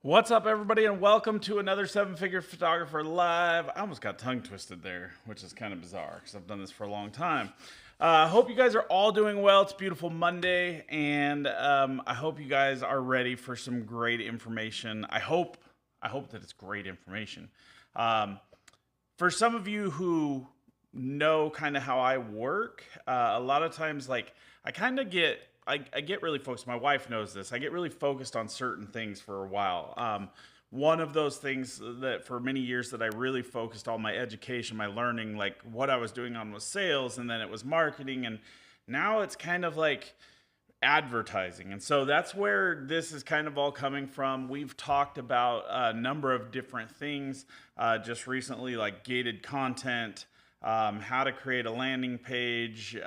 What's up, everybody, and welcome to another Seven Figure Photographer Live. I almost got tongue twisted there, which is kind of bizarre because I've done this for a long time. Hope you guys are all doing well. It's a beautiful Monday, and I hope you guys are ready for some great information. I hope that it's great information. For some of you who know kind of how I work, a lot of times, like I kind of get I get really focused. My wife knows this. I get really focused on certain things for a while. One of those things that for many years that I really focused on my education, my learning, like what I was doing on was sales, and then it was marketing, and now it's kind of like advertising. And so that's where this is kind of all coming from. We've talked about a number of different things just recently, like gated content, how to create a landing page,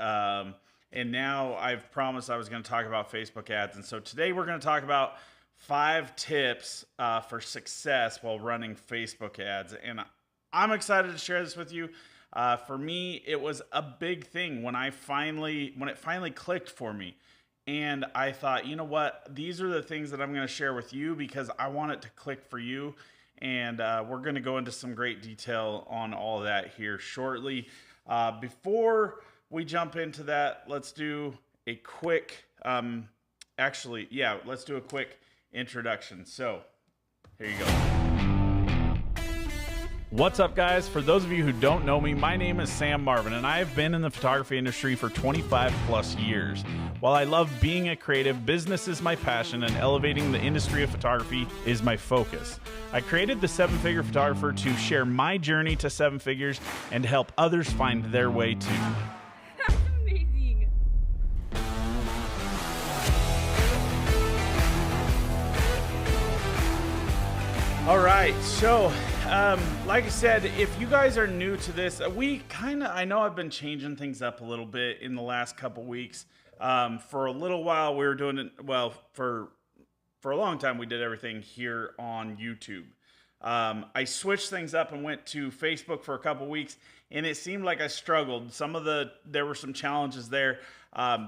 and now I've promised I was going to talk about Facebook ads. And so today we're going to talk about 5 tips for success while running Facebook ads. And I'm excited to share this with you. For me, it was a big thing when it finally clicked for me. And I thought, you know what? These are the things that I'm going to share with you because I want it to click for you. And we're going to go into some great detail on all of that here shortly. Before we jump into that, let's do a quick, let's do a quick introduction. So here you go. What's up, guys? For those of you who don't know me, my name is Sam Marvin, and I have been in the photography industry for 25 plus years. While I love being a creative, business is my passion, and elevating the industry of photography is my focus. I created the 7-Figure Photographer to share my journey to 7 figures and help others find their way too. That's amazing. All right, so like I said, if you guys are new to this, I know I've been changing things up a little bit in the last couple weeks. For a little while, we were doing it, well, for a long time, we did everything here on YouTube. I switched things up and went to Facebook for a couple weeks, and it seemed like I struggled. There were some challenges there.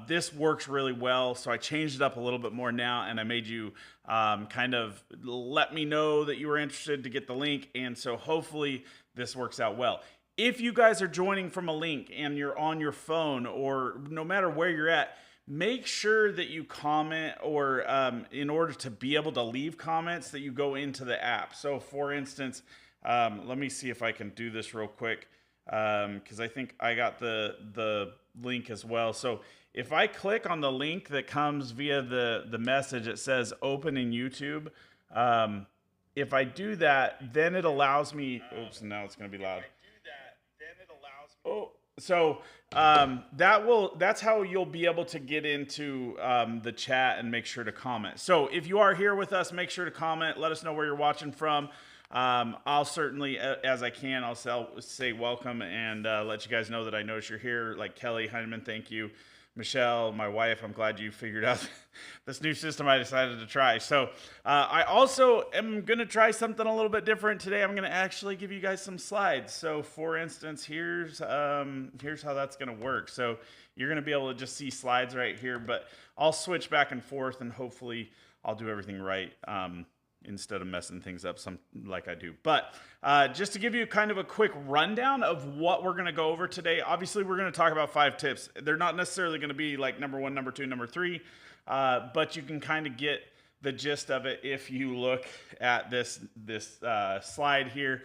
This works really well, so I changed it up a little bit more now, and I made you kind of let me know that you were interested to get the link, and so hopefully this works out well. If you guys are joining from a link and you're on your phone or no matter where you're at, make sure that you comment, or in order to be able to leave comments, that you go into the app. So for instance, let me see if I can do this real quick, because I think I got the link as well. So if I click on the link that comes via the message, it says open in YouTube. If I do that, then it allows me, oops, now it's going to be loud. Oh, so that's how you'll be able to get into the chat and make sure to comment. So if you are here with us, make sure to comment. Let us know where you're watching from. I'll certainly, as I can, I'll say welcome and let you guys know that I notice you're here. Like Kelly Heineman, thank you. Michelle, my wife, I'm glad you figured out this new system I decided to try. So I also am going to try something a little bit different today. I'm going to actually give you guys some slides. So for instance, here's how that's going to work. So you're going to be able to just see slides right here, but I'll switch back and forth, and hopefully I'll do everything right instead of messing things up like I do. But just to give you kind of a quick rundown of what we're going to go over today, obviously we're going to talk about 5 tips. They're not necessarily going to be like number 1, number 2, number 3, but you can kind of get the gist of it if you look at this slide here.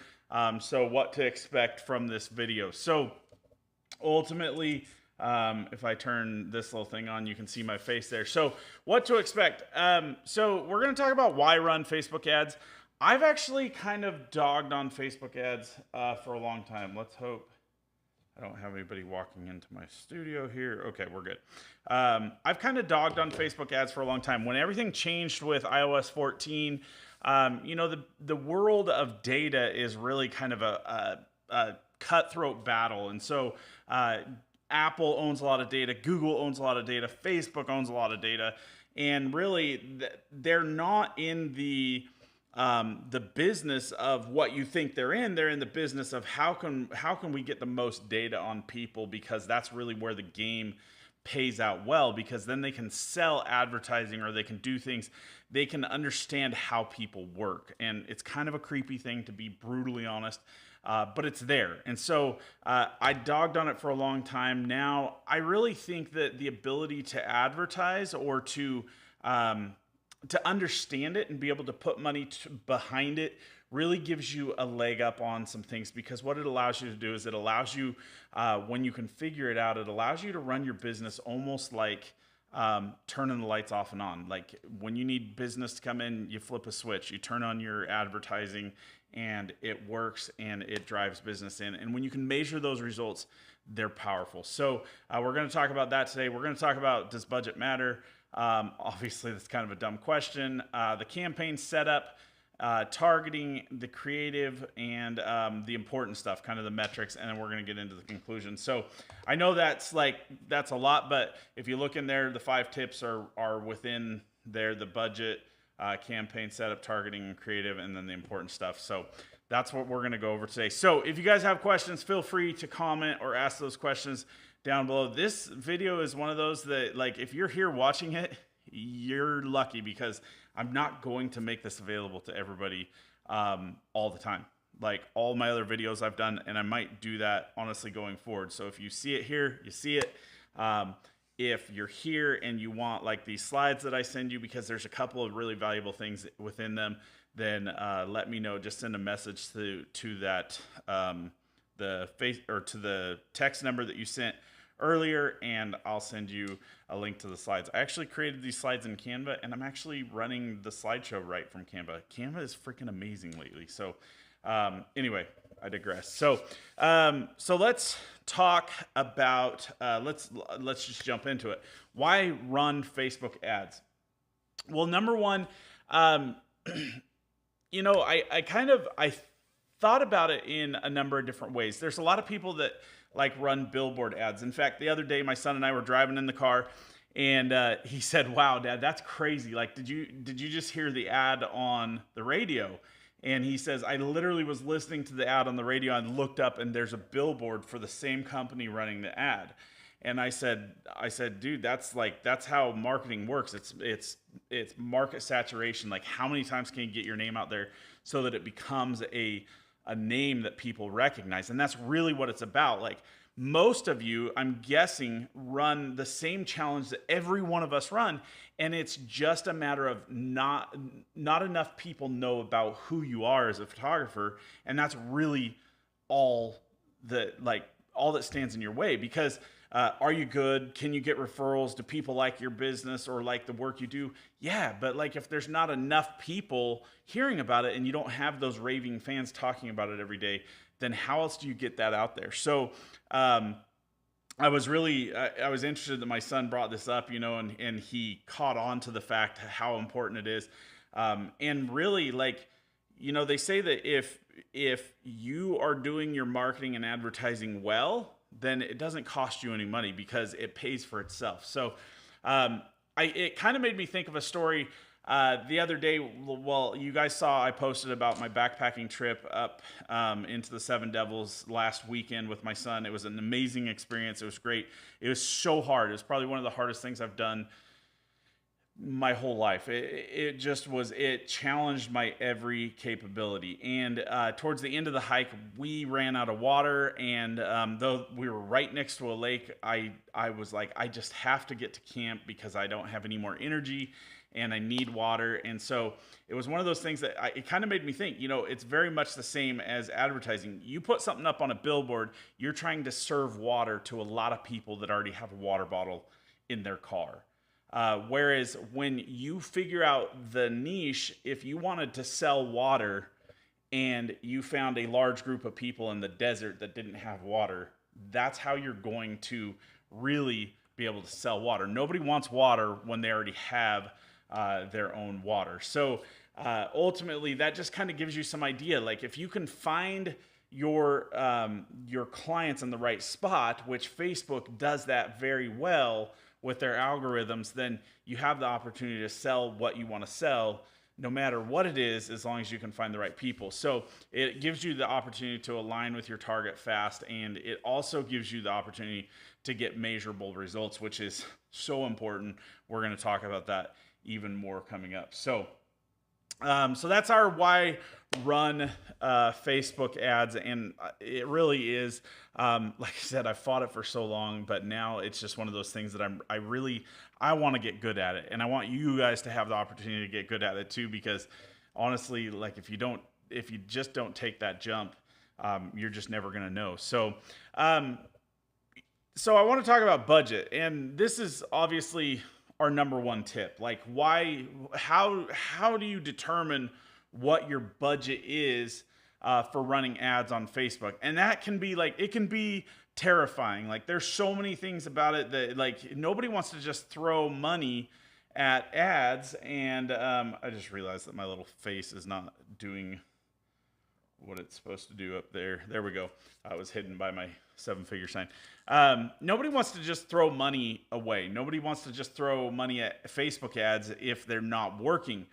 So what to expect from this video. So ultimately, if I turn this little thing on, you can see my face there. So what to expect. So we're going to talk about why run Facebook ads. I've actually kind of dogged on Facebook ads for a long time. Let's hope I don't have anybody walking into my studio here. Okay, we're good. I've kind of dogged on Facebook ads for a long time. When everything changed with iOS 14, the world of data is really kind of a cutthroat battle. And so Apple owns a lot of data, Google owns a lot of data, Facebook owns a lot of data, and really they're not in the business of what you think they're in. They're in the business of how can we get the most data on people, because that's really where the game pays out well, because then they can sell advertising, or they can do things. They can understand how people work. And it's kind of a creepy thing, to be brutally honest, but it's there. And so I dogged on it for a long time. Now, I really think that the ability to advertise, or to understand it and be able to put money behind it, really gives you a leg up on some things, because what it allows you to do is it allows you, when you can figure it out, it allows you to run your business almost like turning the lights off and on. Like when you need business to come in, you flip a switch, you turn on your advertising, and it works and it drives business in. And when you can measure those results, they're powerful. So we're going to talk about that today. We're going to talk about, does budget matter? Obviously, that's kind of a dumb question. The campaign setup, targeting, the creative, and the important stuff, kind of the metrics, and then we're going to get into the conclusion. So I know that's a lot, but if you look in there, the 5 tips are within there: the budget, campaign setup, targeting, and creative, and then the important stuff. So that's what we're going to go over today. So if you guys have questions, feel free to comment or ask those questions down below. This video is one of those that, like, if you're here watching it, you're lucky, because I'm not going to make this available to everybody all the time. Like all my other videos I've done, and I might do that honestly going forward. So if you see it here, you see it. If you're here and you want like these slides that I send you, because there's a couple of really valuable things within them, then let me know. Just send a message to that the face, or to the text number that you sent earlier, and I'll send you a link to the slides. I actually created these slides in Canva, and I'm actually running the slideshow right from Canva. Canva is freaking amazing lately. So anyway, I digress. So let's talk about, let's just jump into it. Why run Facebook ads? Well, number one, you know, I thought about it in a number of different ways. There's a lot of people that like run billboard ads. In fact, the other day, my son and I were driving in the car, and he said, "Wow, Dad, that's crazy. Like, did you just hear the ad on the radio?" And he says, "I literally was listening to the ad on the radio and looked up, and there's a billboard for the same company running the ad." And I said, "Dude, that's how marketing works. It's market saturation. Like, how many times can you get your name out there so that it becomes a name that people recognize?" And that's really what it's about. Like, most of you, I'm guessing, run the same challenge that every one of us run, and it's just a matter of not enough people know about who you are as a photographer, and that's really all that stands in your way. Because are you good? Can you get referrals? Do people like your business or like the work you do? Yeah, but like if there's not enough people hearing about it, and you don't have those raving fans talking about it every day, then how else do you get that out there? So I was interested that my son brought this up, you know, and he caught on to the fact how important it is. And really, like, you know, they say that if you are doing your marketing and advertising well, then it doesn't cost you any money, because it pays for itself. So it kind of made me think of a story the other day. Well, you guys saw I posted about my backpacking trip up into the Seven Devils last weekend with my son. It was an amazing experience. It was great. It was so hard. It was probably one of the hardest things I've done my whole life. It challenged my every capability. And towards the end of the hike, we ran out of water. And though we were right next to a lake, I was like, I just have to get to camp because I don't have any more energy and I need water. And so it was one of those things that it kind of made me think, you know, it's very much the same as advertising. You put something up on a billboard, you're trying to serve water to a lot of people that already have a water bottle in their car. Whereas when you figure out the niche, if you wanted to sell water and you found a large group of people in the desert that didn't have water, that's how you're going to really be able to sell water. Nobody wants water when they already have their own water. So ultimately, that just kind of gives you some idea. Like, if you can find your clients in the right spot, which Facebook does that very well with their algorithms, then you have the opportunity to sell what you want to sell no matter what it is, as long as you can find the right people. So it gives you the opportunity to align with your target fast, and it also gives you the opportunity to get measurable results, which is so important. We're going to talk about that even more coming up. So that's our why run Facebook ads, and it really is, like I said, I fought it for so long, but now it's just one of those things that I want to get good at it, and I want you guys to have the opportunity to get good at it too, because honestly, like if you just don't take that jump, you're just never going to know. So I want to talk about budget, and this is obviously our number one tip. Like how do you determine what your budget is for running ads on Facebook? And that can be it can be terrifying. Like there's so many things about it that like nobody wants to just throw money at ads. And I just realized that my little face is not doing what it's supposed to do up there. There we go. I was hidden by my 7-figure sign. Nobody wants to just throw money away. Nobody wants to just throw money at Facebook ads if they're not working.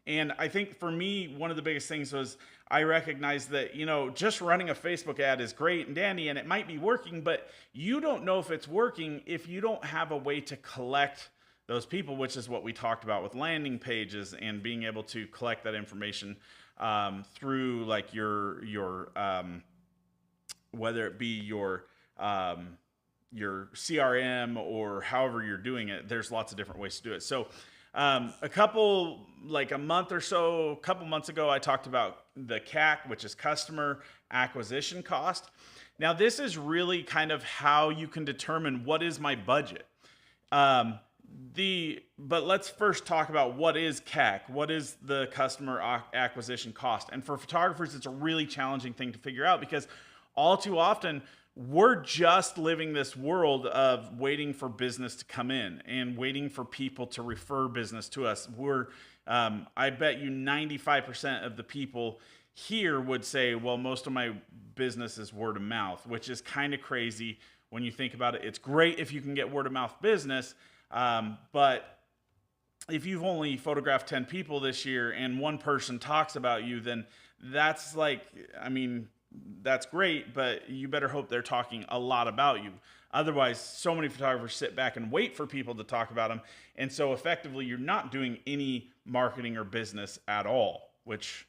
And I think for me, one of the biggest things was I recognized that, just running a Facebook ad is great and dandy and it might be working, but you don't know if it's working if you don't have a way to collect those people, which is what we talked about with landing pages and being able to collect that information through like your whether it be your CRM or however you're doing it. There's lots of different ways to do it. So a couple months ago, I talked about the CAC, which is customer acquisition cost. Now, this is really kind of how you can determine what is my budget. But let's first talk about what is CAC. What is the customer acquisition cost? And for photographers, it's a really challenging thing to figure out because all too often we're just living this world of waiting for business to come in and waiting for people to refer business to us. I bet you 95% of the people here would say, well, most of my business is word of mouth, which is kind of crazy when you think about it. It's great if you can get word of mouth business, but if you've only photographed 10 people this year and one person talks about you, then that's that's great, but you better hope they're talking a lot about you. Otherwise, so many photographers sit back and wait for people to talk about them. And so effectively, you're not doing any marketing or business at all, which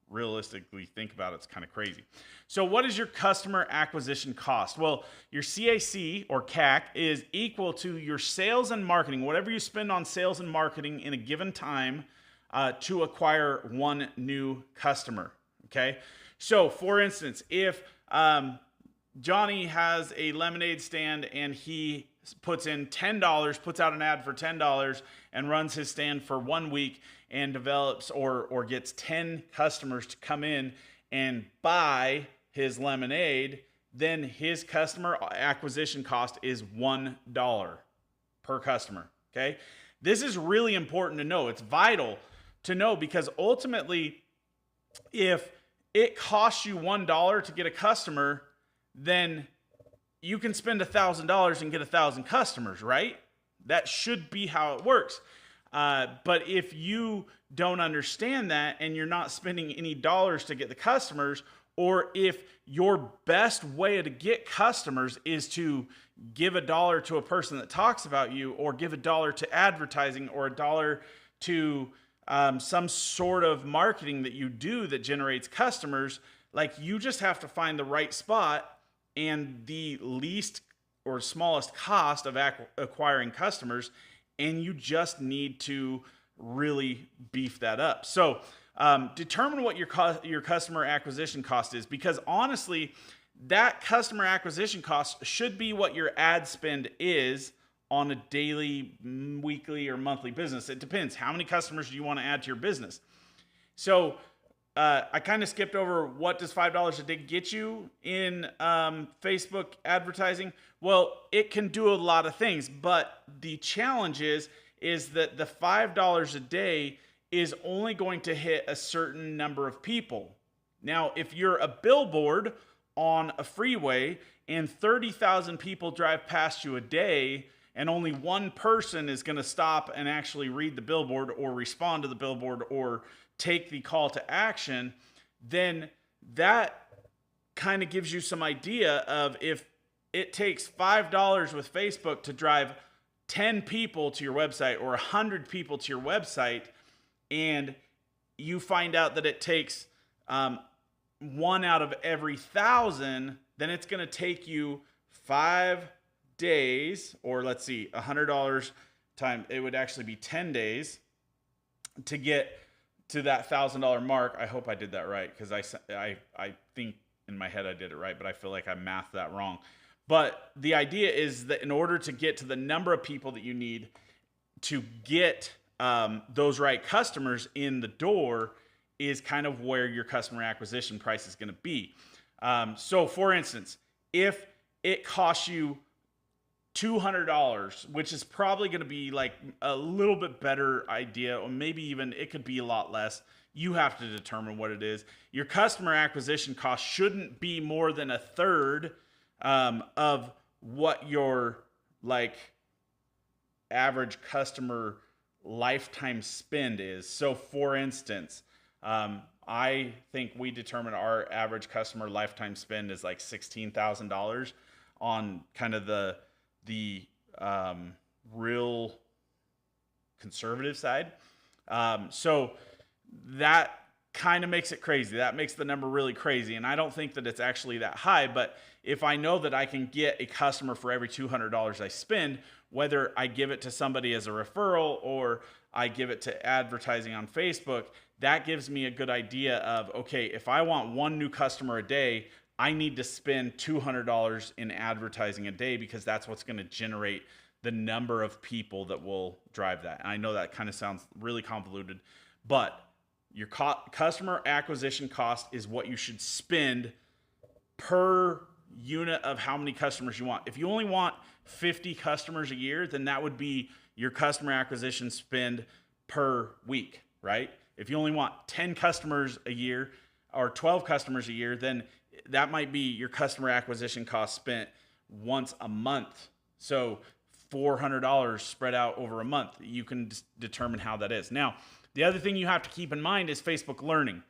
realistically, think about it's kind of crazy. So what is your customer acquisition cost? Well, your CAC or CAC is equal to your sales and marketing, whatever you spend on sales and marketing in a given time to acquire one new customer, okay? So for instance, if Johnny has a lemonade stand and he puts in $10, puts out an ad for $10 and runs his stand for 1 week and develops or gets 10 customers to come in and buy his lemonade, then his customer acquisition cost is $1 per customer, okay? This is really important to know. It's vital to know because ultimately, if it costs you $1 to get a customer, then you can spend $1,000 and get 1,000 customers, right? That should be how it works. But if you don't understand that and you're not spending any dollars to get the customers, or if your best way to get customers is to give $1 to a person that talks about you, or give $1 to advertising, or $1 to some sort of marketing that you do that generates customers, like you just have to find the right spot and the least or smallest cost of acquiring customers, and you just need to really beef that up. So determine what your customer acquisition cost is, because honestly, that customer acquisition cost should be what your ad spend is on a daily, weekly, or monthly business. It depends. How many customers do you want to add to your business? So I kind of skipped over what does $5 a day get you in Facebook advertising. Well, it can do a lot of things, but the challenge is that the $5 a day is only going to hit a certain number of people. Now, if you're a billboard on a freeway and 30,000 people drive past you a day, and only one person is going to stop and actually read the billboard or respond to the billboard or take the call to action, then that kind of gives you some idea of if it takes $5 with Facebook to drive 10 people to your website or 100 people to your website, and you find out that it takes 1 out of every 1,000, then it's going to take you 5 days, or let's see, $100 time, it would actually be 10 days to get to that $1,000 mark. I hope I did that right, because I think in my head I did it right, but I feel like I mathed that wrong. But the idea is that in order to get to the number of people that you need to get those right customers in the door is kind of where your customer acquisition price is going to be. So for instance, if it costs you $200, which is probably going to be like a little bit better idea, or maybe even it could be a lot less. You have to determine what it is. Your customer acquisition cost shouldn't be more than a third of what your like average customer lifetime spend is. So for instance, I think we determine our average customer lifetime spend is like $16,000 on kind of the real conservative side. So that kind of makes it crazy. That makes the number really crazy. And I don't think that it's actually that high, but if I know that I can get a customer for every $200 I spend, whether I give it to somebody as a referral or I give it to advertising on Facebook, that gives me a good idea of, okay, if I want one new customer a day, I need to spend $200 in advertising a day, because that's what's going to generate the number of people that will drive that. And I know that kind of sounds really convoluted, but your customer acquisition cost is what you should spend per unit of how many customers you want. If you only want 50 customers a year, then that would be your customer acquisition spend per week, right? If you only want 10 customers a year or 12 customers a year, then that might be your customer acquisition cost spent once a month. So $400 spread out over a month. You can determine how that is. Now, the other thing you have to keep in mind is Facebook learning.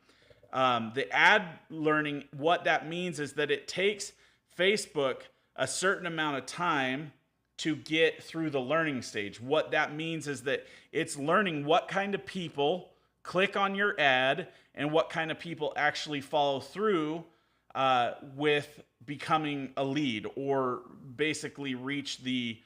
The ad learning, what that means is that it takes Facebook a certain amount of time to get through the learning stage. What that means is that it's learning what kind of people click on your ad and what kind of people actually follow through with becoming a lead, or basically reach the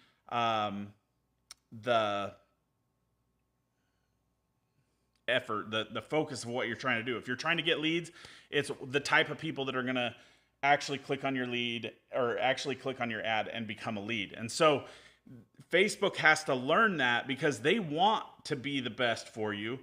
effort, the focus of what you're trying to do. If you're trying to get leads, it's the type of people that are going to actually click on your lead or actually click on your ad and become a lead. And so Facebook has to learn that, because they want to be the best for you.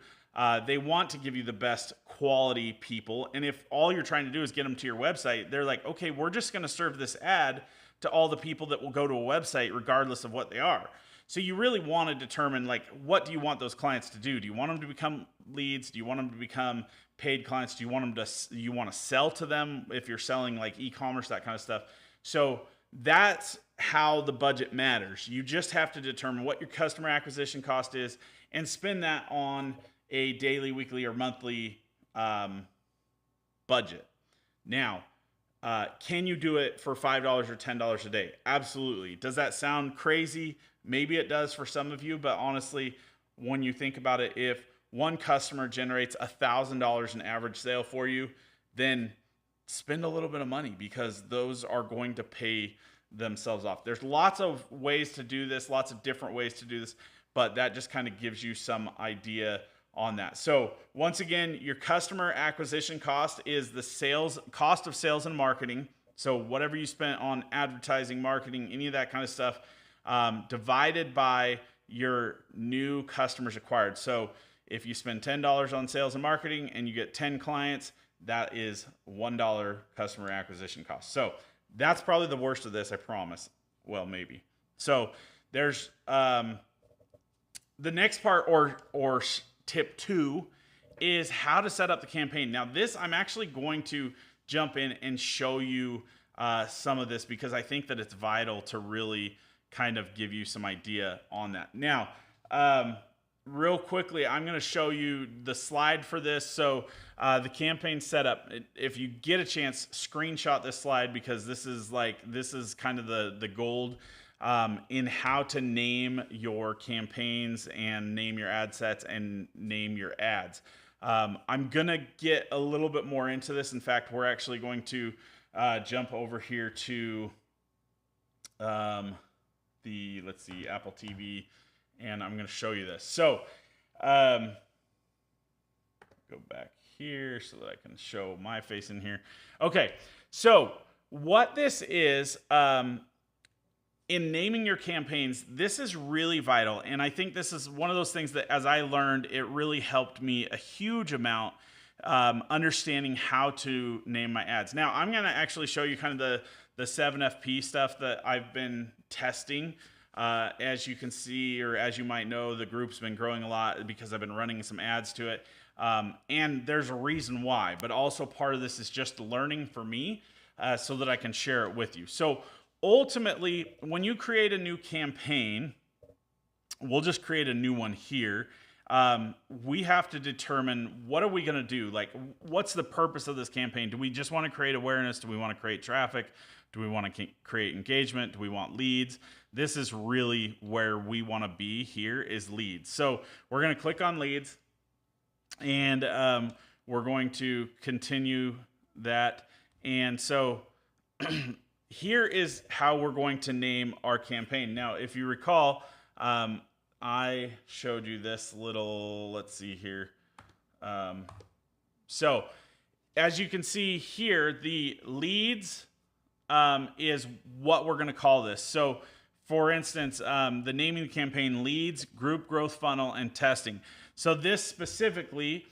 They want to give you the best quality people. And if all you're trying to do is get them to your website, they're like, okay, we're just going to serve this ad to all the people that will go to a website regardless of what they are. So you really want to determine, like, what do you want those clients to do? Do you want them to become leads? Do you want them to become paid clients? Do you want them to, you want to sell to them if you're selling like e-commerce, that kind of stuff? So that's how the budget matters. You just have to determine what your customer acquisition cost is and spend that on a daily, weekly, or monthly budget. Now, can you do it for $5 or $10 a day? Absolutely. Does that sound crazy? Maybe it does for some of you, but honestly, when you think about it, if one customer generates $1,000 in average sale for you, then spend a little bit of money, because those are going to pay themselves off. There's lots of ways to do this, lots of different ways to do this, but that just kind of gives you some idea on that. So once again, your customer acquisition cost is the cost of sales and marketing. So whatever you spent on advertising, marketing, any of that kind of stuff, divided by your new customers acquired. So if you spend $10 on sales and marketing and you get 10 clients, that is $1 customer acquisition cost. So that's probably the worst of this, I promise. Well, maybe. So there's the next part, or tip 2, is how to set up the campaign. Now this, I'm actually going to jump in and show you some of this, because I think that it's vital to really kind of give you some idea on that. Now, real quickly, I'm going to show you the slide for this. So the campaign setup, if you get a chance, screenshot this slide, because this is kind of the gold in how to name your campaigns and name your ad sets and name your ads. I'm going to get a little bit more into this. In fact, we're actually going to jump over here to let's see, Apple TV, and I'm going to show you this. So go back here so that I can show my face in here. Okay, so what this is, in naming your campaigns, this is really vital. And I think this is one of those things that, as I learned, it really helped me a huge amount, understanding how to name my ads. Now, I'm going to actually show you kind of the 7FP stuff that I've been testing. As you can see, or as you might know, the group's been growing a lot because I've been running some ads to it. And there's a reason why, but also part of this is just learning for me, so that I can share it with you. So ultimately, when you create a new campaign, we'll just create a new one here. We have to determine, what are we going to do? Like, what's the purpose of this campaign? Do we just want to create awareness? Do we want to create traffic? Do we want to create engagement? Do we want leads? This is really where we want to be here, is leads. So we're going to click on leads, and we're going to continue that. And so here is how we're going to name our campaign. Now, if you recall, I showed you this little, let's see here. So as you can see here, the leads is what we're going to call this. So for instance, the naming the campaign, leads, group growth funnel, and testing. So this specifically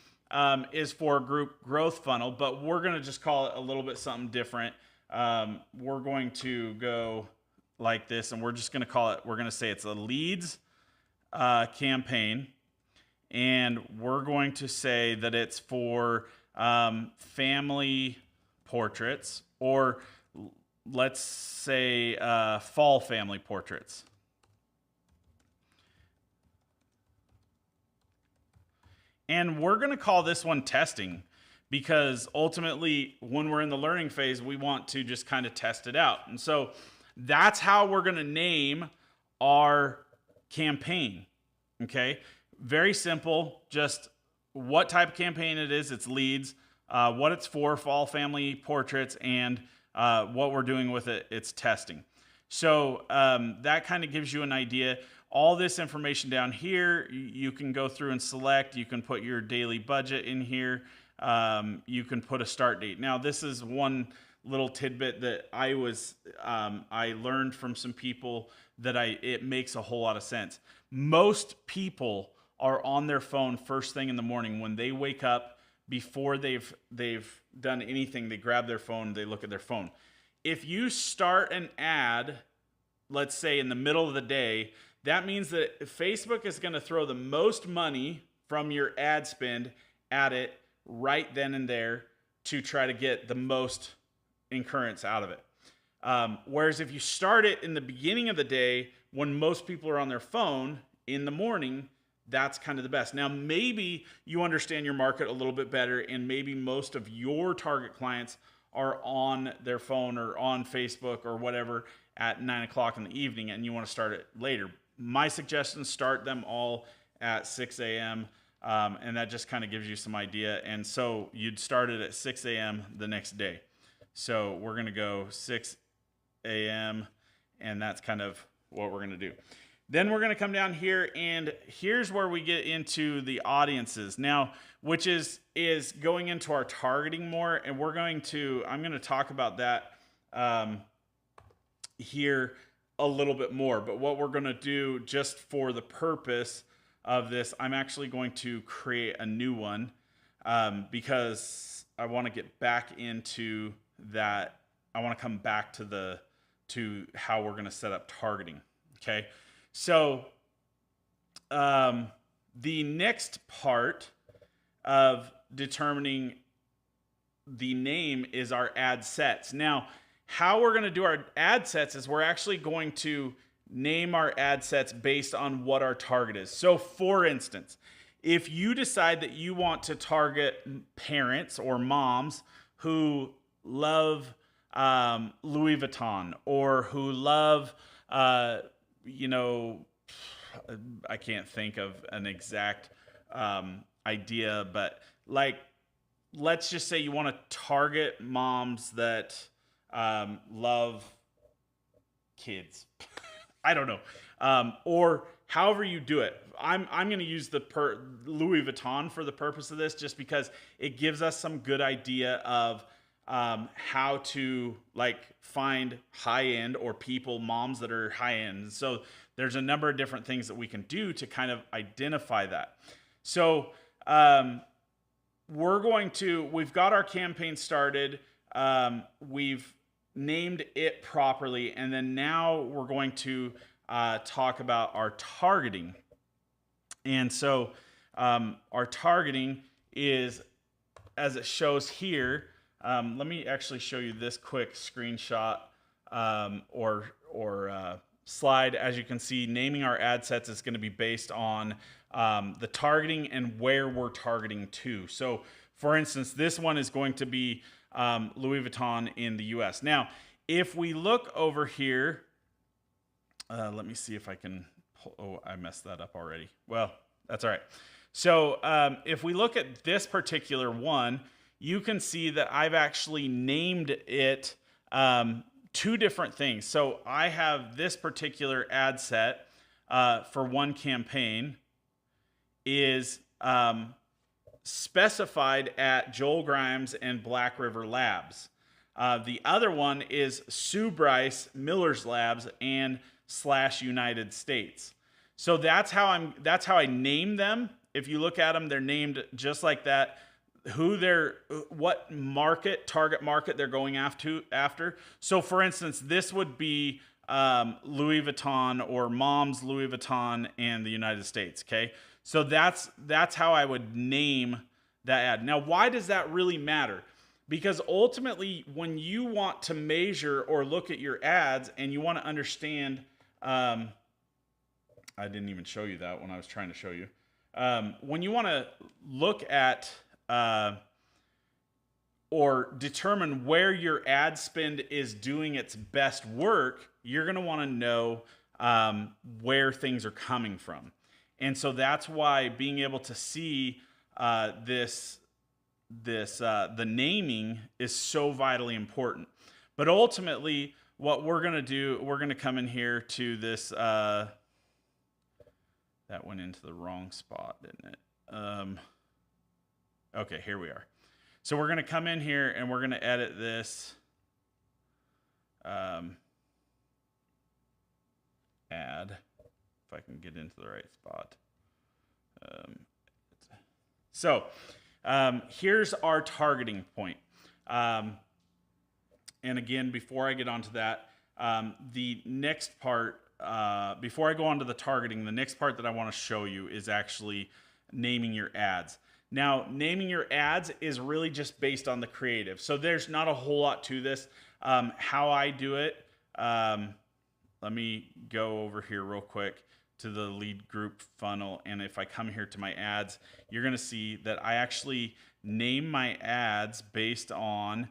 is for group growth funnel, but we're going to just call it a little bit something different. We're going to go like this, and we're just going to call it, we're going to say it's a leads campaign, and we're going to say that it's for family portraits, or let's say fall family portraits. And we're going to call this one testing, because ultimately, when we're in the learning phase, we want to just kind of test it out. And so that's how we're going to name our campaign. Okay, very simple. Just what type of campaign it is. It's leads, what it's for, fall family portraits, and what we're doing with it, it's testing. So that kind of gives you an idea. All this information down here, you can go through and select. You can put your daily budget in here. You can put a start date. Now, this is one little tidbit that I learned from some people that it makes a whole lot of sense. Most people are on their phone first thing in the morning when they wake up. Before they've done anything, they grab their phone, they look at their phone. If you start an ad, let's say in the middle of the day, that means that Facebook is going to throw the most money from your ad spend at it right then and there to try to get the most incurrence out of it. Whereas if you start it in the beginning of the day, when most people are on their phone in the morning, that's kind of the best. Now, maybe you understand your market a little bit better, and maybe most of your target clients are on their phone or on Facebook or whatever at 9 o'clock in the evening, and you want to start it later. My suggestion, start them all at 6 a.m., and that just kind of gives you some idea. And so you'd start it at 6 a.m. the next day. So we're going to go 6 a.m., and that's kind of what we're going to do. Then we're going to come down here, and here's where we get into the audiences now, which is going into our targeting more, and I'm going to talk about that here a little bit more. But what we're going to do, just for the purpose of this, I'm actually going to create a new one because I want to get back into that. I want to come back to how we're going to set up targeting. Okay. So the next part of determining the name is our ad sets. Now, how we're going to do our ad sets is we're actually going to name our ad sets based on what our target is. So for instance, if you decide that you want to target parents or moms who love Louis Vuitton, or who love, you know, I can't think of an exact idea, but like, let's just say you want to target moms that love kids. I don't know. Or however you do it. I'm going to use the Louis Vuitton for the purpose of this, just because it gives us some good idea of how to like find high end, or people, moms that are high end. So there's a number of different things that we can do to kind of identify that. So we've got our campaign started. We've named it properly. And then now we're going to talk about our targeting. And so our targeting is, as it shows here, let me actually show you this quick screenshot or slide. As you can see, naming our ad sets is going to be based on the targeting and where we're targeting to. So for instance, this one is going to be Louis Vuitton in the US. Now, if we look over here, let me see if I can oh, I messed that up already. Well, that's all right. So if we look at this particular one, you can see that I've actually named it two different things. So I have this particular ad set for one campaign is specified at Joel Grimes and Black River Labs. The other one is Sue Bryce, Miller's Labs, and / United States. So that's how I name them. If you look at them, they're named just like that. What target market they're going after. So for instance, this would be Louis Vuitton, or Mom's Louis Vuitton and the United States. Okay. So that's how I would name that ad. Now, why does that really matter? Because ultimately, when you want to measure or look at your ads and you want to understand, I didn't even show you that when I was trying to show you. When you want to look at or determine where your ad spend is doing its best work, you're going to want to know where things are coming from. And so that's why being able to see the naming is so vitally important. But ultimately, what we're going to do, we're going to come in here to this. That went into the wrong spot, didn't it? Okay, here we are. So we're going to come in here and we're going to edit this ad. If I can get into the right spot. Here's our targeting point. And again, before I get onto that, the next part, before I go on to the targeting, the next part that I want to show you is actually naming your ads. Now, naming your ads is really just based on the creative. So there's not a whole lot to this. How I do it, let me go over here real quick to the lead group funnel. And if I come here to my ads, you're going to see that I actually name my ads based on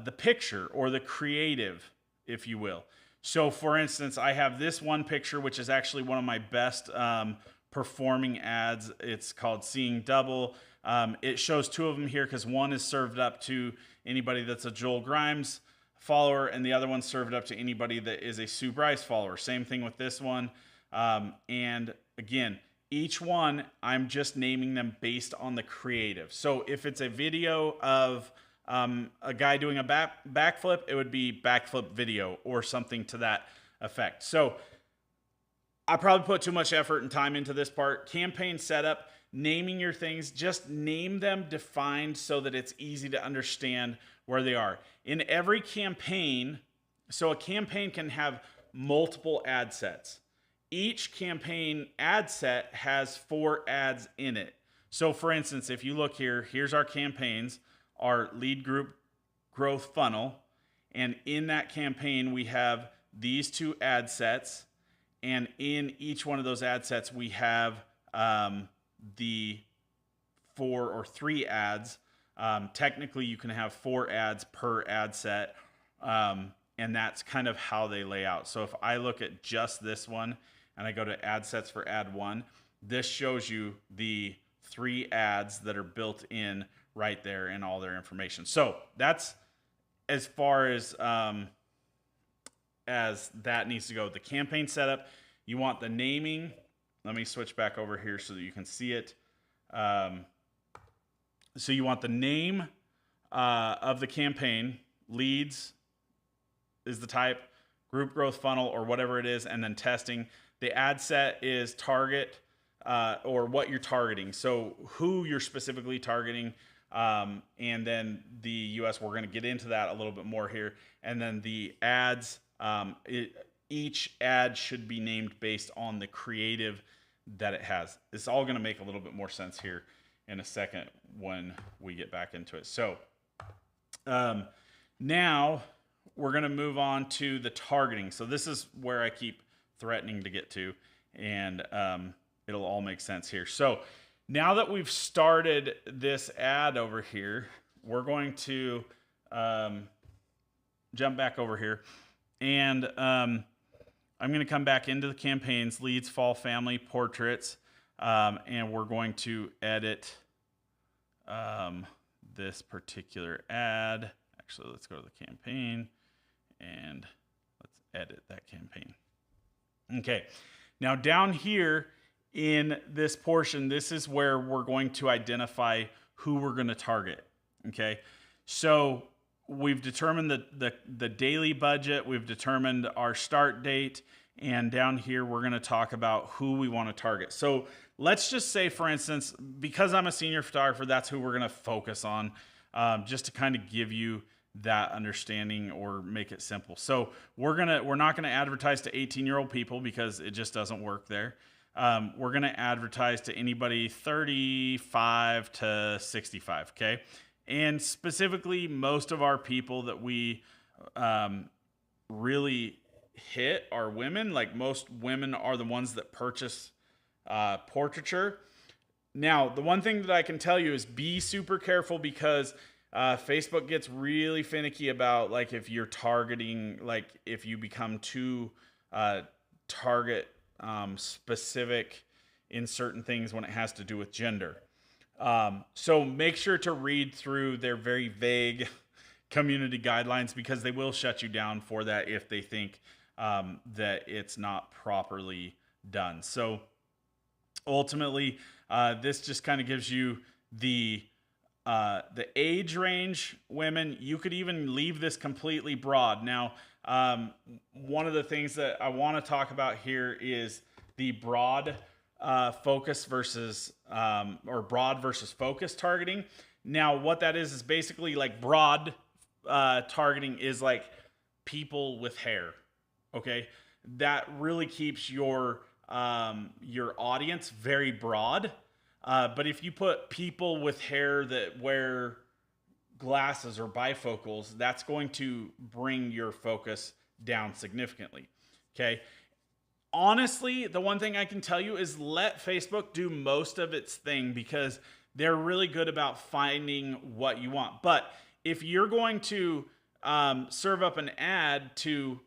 the picture or the creative, if you will. So for instance, I have this one picture, which is actually one of my best performing ads. It's called Seeing Double. It shows two of them here because one is served up to anybody that's a Joel Grimes follower, and the other one's served up to anybody that is a Sue Bryce follower. Same thing with this one. And again, each one, I'm just naming them based on the creative. So if it's a video of a guy doing a backflip, it would be backflip video or something to that effect. So I probably put too much effort and time into this part. Campaign setup, naming your things, just name them defined so that it's easy to understand where they are. In every campaign, so a campaign can have multiple ad sets. Each campaign ad set has 4 ads in it. So for instance, if you look here, here's our campaigns, our lead group growth funnel. And in that campaign, we have these 2 ad sets. and in each one of those ad sets, we have the 4 or 3 ads. Technically, you can have 4 ads per ad set, and that's kind of how they lay out. So if I look at just this one and I go to ad sets for ad 1, this shows you the 3 ads that are built in right there and all their information. So that's as far as that needs to go. The campaign setup, you want the naming. Let me switch back over here so that you can see it. So you want the name of the campaign, leads is the type, group growth funnel or whatever it is, and then testing. The ad set is target or what you're targeting. So who you're specifically targeting. And then the US, we're going to get into that a little bit more here. And then the ads, each ad should be named based on the creative that it has. It's all going to make a little bit more sense here in a second when we get back into it. So now we're going to move on to the targeting. So this is where I keep threatening to get to, and it'll all make sense here. So now that we've started this ad over here, we're going to jump back over here, and I'm going to come back into the campaigns, leads, fall, family, portraits, and we're going to edit this particular ad. Actually, let's go to the campaign and let's edit that campaign. Okay, now down here in this portion, this is where we're going to identify who we're going to target. Okay, so we've determined the daily budget, we've determined our start date, and down here we're going to talk about who we want to target. So let's just say, for instance, because I'm a senior photographer, that's who we're going to focus on, just to kind of give you that understanding or make it simple. So we're not gonna advertise to 18-year-old people because it just doesn't work there. We're gonna advertise to anybody 35 to 65. Okay, and specifically, most of our people that we really hit are women. Like, most women are the ones that purchase portraiture. Now, the one thing that I can tell you is be super careful, because Facebook gets really finicky about, like, if you're targeting, like, if you become too target specific in certain things when it has to do with gender. So make sure to read through their very vague community guidelines, because they will shut you down for that if they think that it's not properly done. So ultimately, this just kind of gives you the age range. Women, you could even leave this completely broad. Now, one of the things that I want to talk about here is the broad focus versus or broad versus focus targeting. Now, what that is basically, like, broad targeting is like people with hair. Okay, that really keeps your audience very broad. But if you put people with hair that wear glasses or bifocals, that's going to bring your focus down significantly. Okay. Honestly, the one thing I can tell you is let Facebook do most of its thing, because they're really good about finding what you want. But if you're going to serve up an ad to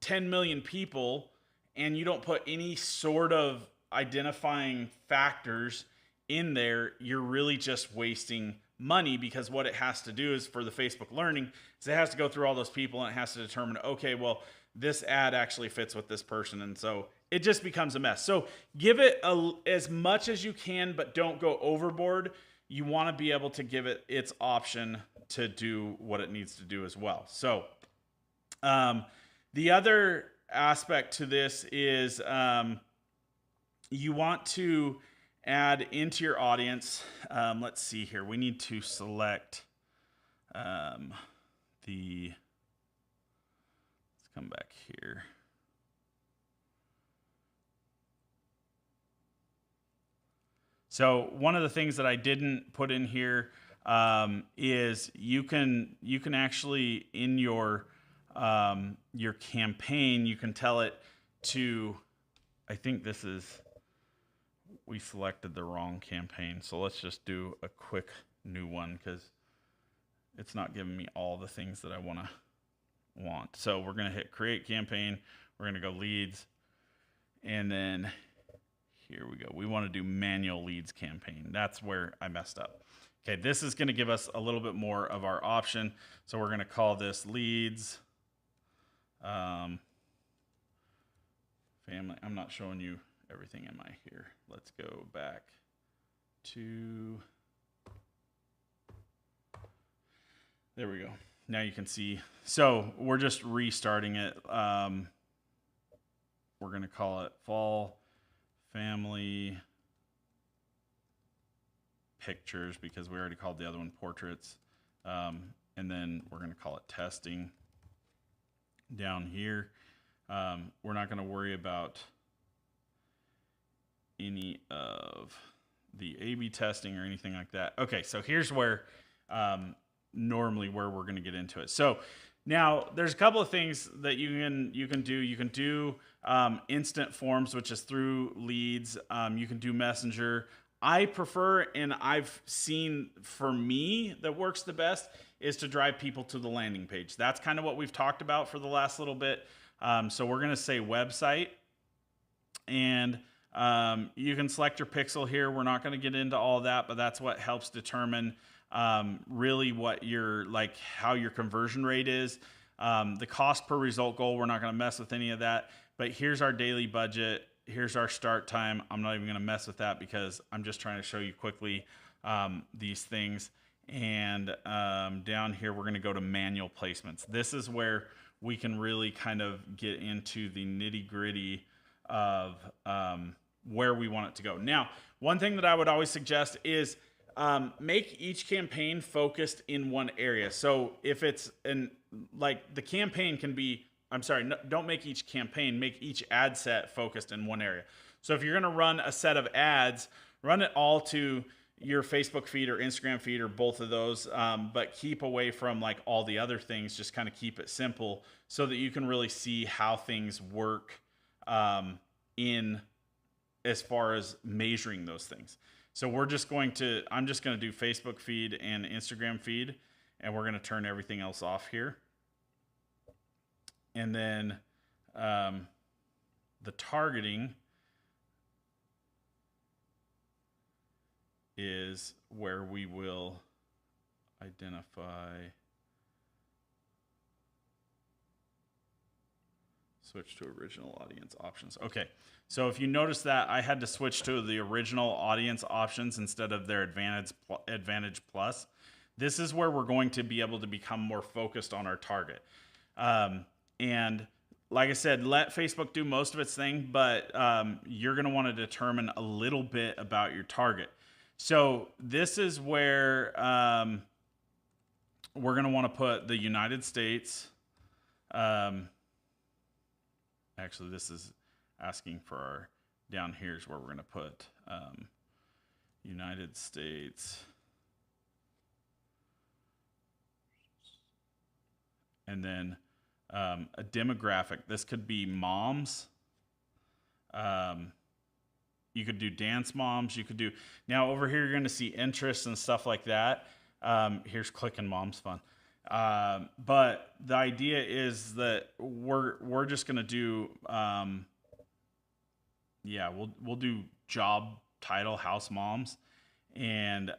10 million people and you don't put any sort of identifying factors in there, you're really just wasting money, because what it has to do is, for the Facebook learning, is it has to go through all those people and it has to determine, okay, well, this ad actually fits with this person. And so it just becomes a mess. So give it as much as you can, but don't go overboard. You want to be able to give it its option to do what it needs to do as well. So the other aspect to this is you want to add into your audience. Let's see here. We need to select let's come back here. So one of the things that I didn't put in here is you can actually, in your campaign, you can tell it to, I think this is, we selected the wrong campaign. So let's just do a quick new one because it's not giving me all the things that I want. So we're going to hit create campaign. We're going to go leads. And then here we go. We want to do manual leads campaign. That's where I messed up. Okay, this is going to give us a little bit more of our option. So we're going to call this leads family. I'm not showing you everything in my here. Let's go back to, there we go. Now you can see. So we're just restarting it. We're going to call it fall family pictures because we already called the other one portraits. And then we're going to call it testing down here. We're not going to worry about any of the A/B testing or anything like that. Okay, so here's where normally where we're going to get into it. So now there's a couple of things that you can do. You can do instant forms, which is through leads. You can do messenger. I prefer, and I've seen for me that works the best, is to drive people to the landing page. That's kind of what we've talked about for the last little bit. So we're going to say website, and you can select your pixel here. We're not going to get into all that, but that's what helps determine really what how your conversion rate is. The cost per result goal, we're not going to mess with any of that, but here's our daily budget. Here's our start time. I'm not even going to mess with that because I'm just trying to show you quickly these things. And down here, we're going to go to manual placements. This is where we can really kind of get into the nitty gritty of where we want it to go. Now, one thing that I would always suggest is make each campaign focused in one area. So if it's the campaign can be, don't make each campaign, make each ad set focused in one area. So if you're going to run a set of ads, run it all to your Facebook feed or Instagram feed or both of those, but keep away from like all the other things. Just kind of keep it simple so that you can really see how things work in as far as measuring those things. So I'm just going to do Facebook feed and Instagram feed, and we're going to turn everything else off here. And then the targeting is where we will identify, switch to original audience options. Okay, so if you notice that I had to switch to the original audience options instead of their Advantage Plus, this is where we're going to be able to become more focused on our target. And like I said, let Facebook do most of its thing, but you're going to want to determine a little bit about your target. So this is where we're going to want to put the United States. Actually, this is asking for our, down here is where we're going to put United States. And then a demographic. This could be moms. You could do dance moms. You could do, now over here, you're going to see interests and stuff like that. Here's clicking moms fun. But the idea is that we're just going to do, we'll do job title, house moms. And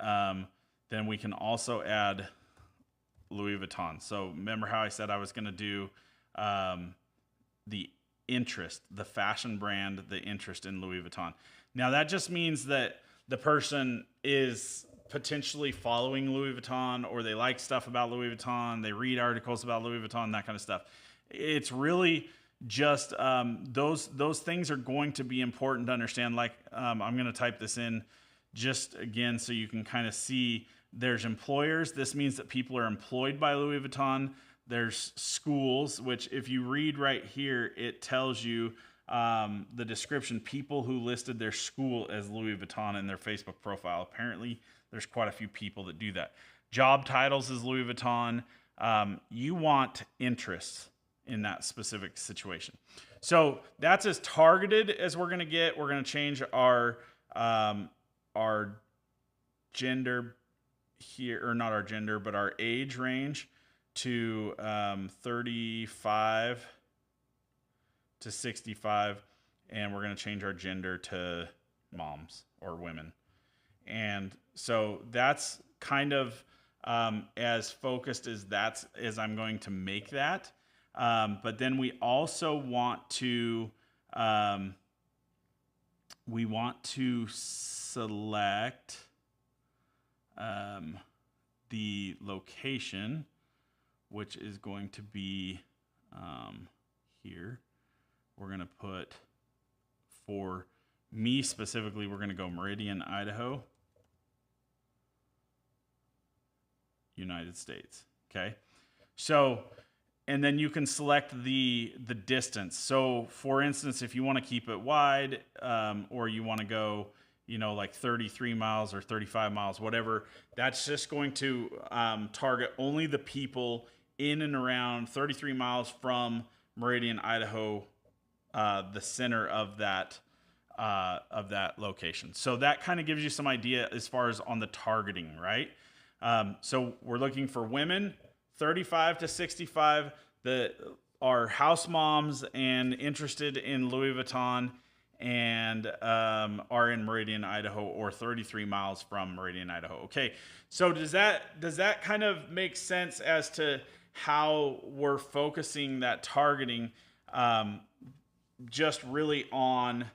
then we can also add Louis Vuitton. So remember how I said I was going to do the interest, the fashion brand, the interest in Louis Vuitton. Now that just means that the person is potentially following Louis Vuitton, or they like stuff about Louis Vuitton, they read articles about Louis Vuitton, that kind of stuff. It's really just those things are going to be important to understand. Like I'm going to type this in just again so you can kind of see. There's employers. This means that people are employed by Louis Vuitton. There's schools, which if you read right here, it tells you the description, people who listed their school as Louis Vuitton in their Facebook profile. Apparently, there's quite a few people that do that. Job titles is Louis Vuitton. You want interests in that specific situation. So that's as targeted as we're going to get. We're going to change our gender here, or not our gender, but our age range to 35 to 65, and we're going to change our gender to moms or women. And so that's kind of as focused as I'm going to make that. But then we also want to select the location, which is going to be here. We're going to put, for me specifically, we're going to go Meridian, Idaho, United States. Okay. So, and then you can select the distance. So for instance, if you want to keep it wide, or you want to go, like 33 miles or 35 miles, whatever, that's just going to target only the people in and around 33 miles from Meridian, Idaho, the center of that location. So that kind of gives you some idea as far as on the targeting, right? So we're looking for women 35 to 65 that are house moms and interested in Louis Vuitton and are in Meridian, Idaho, or 33 miles from Meridian, Idaho. Okay, so does that kind of make sense as to how we're focusing that targeting, just really on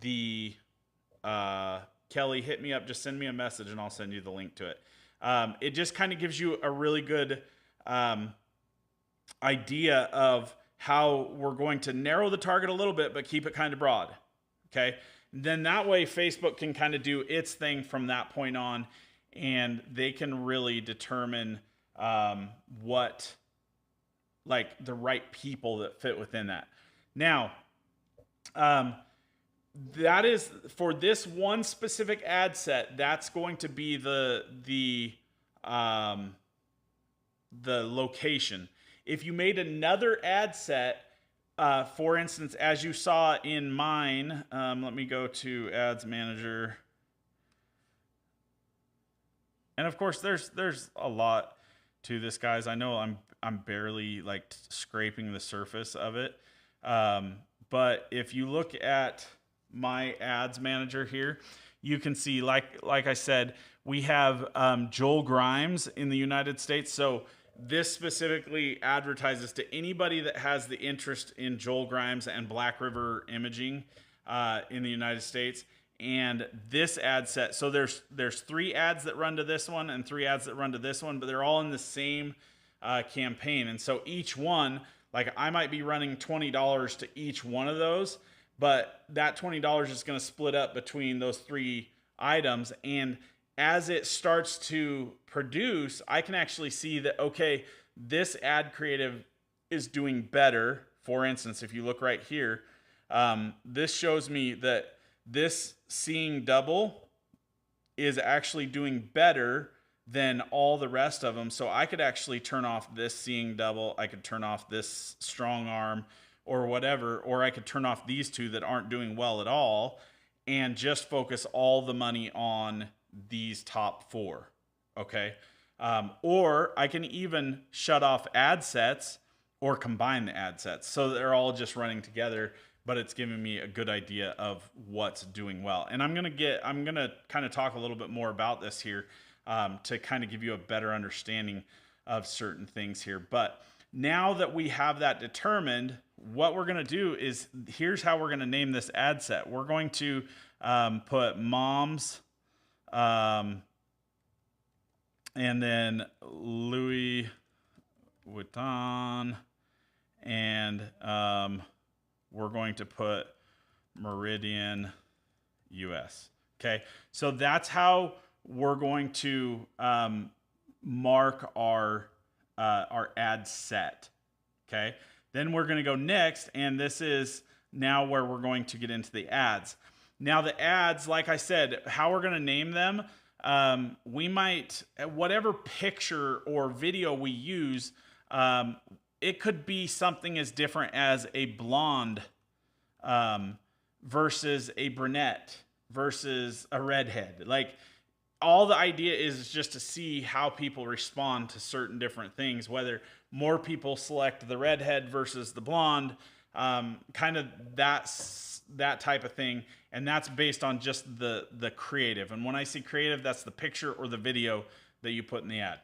the Kelly, hit me up, just send me a message and I'll send you the link to it. It just kind of gives you a really good idea of how we're going to narrow the target a little bit, but keep it kind of broad. Okay. Then that way Facebook can kind of do its thing from that point on, and they can really determine what, like, the right people that fit within that. Now, that is for this one specific ad set. That's going to be the location. If you made another ad set, for instance, as you saw in mine, let me go to Ads Manager. And of course, there's a lot to this, guys. I know I'm barely like scraping the surface of it. But if you look at my Ads Manager here, you can see, like I said, we have Joel Grimes in the United States. So this specifically advertises to anybody that has the interest in Joel Grimes and Black River Imaging in the United States. And this ad set, so there's 3 ads that run to this one and 3 ads that run to this one, but they're all in the same campaign. And so each one, like, I might be running $20 to each one of those, but that $20 is going to split up between those 3 items. And as it starts to produce, I can actually see that, okay, this ad creative is doing better. For instance, if you look right here, this shows me that this seeing double is actually doing better than all the rest of them. So I could actually turn off this seeing double. I could turn off this strong arm or whatever, or I could turn off these 2 that aren't doing well at all and just focus all the money on these top 4. Okay. Or I can even shut off ad sets or combine the ad sets. So they're all just running together, but it's giving me a good idea of what's doing well. And I'm going to kind of talk a little bit more about this here, to kind of give you a better understanding of certain things here. But now that we have that determined, what we're going to do is, here's how we're going to name this ad set. We're going to put moms, and then Louis Vuitton, and we're going to put Meridian, US. Okay, so that's how we're going to mark our ad set. Okay, then we're going to go next, and this is now where we're going to get into the ads. Now the ads, like I said, how we're going to name them, we might, whatever picture or video we use, it could be something as different as a blonde versus a brunette versus a redhead. Like, all the idea is just to see how people respond to certain different things, whether more people select the redhead versus the blonde, kind of that type of thing. And that's based on just the creative. And when I say creative, that's the picture or the video that you put in the ad.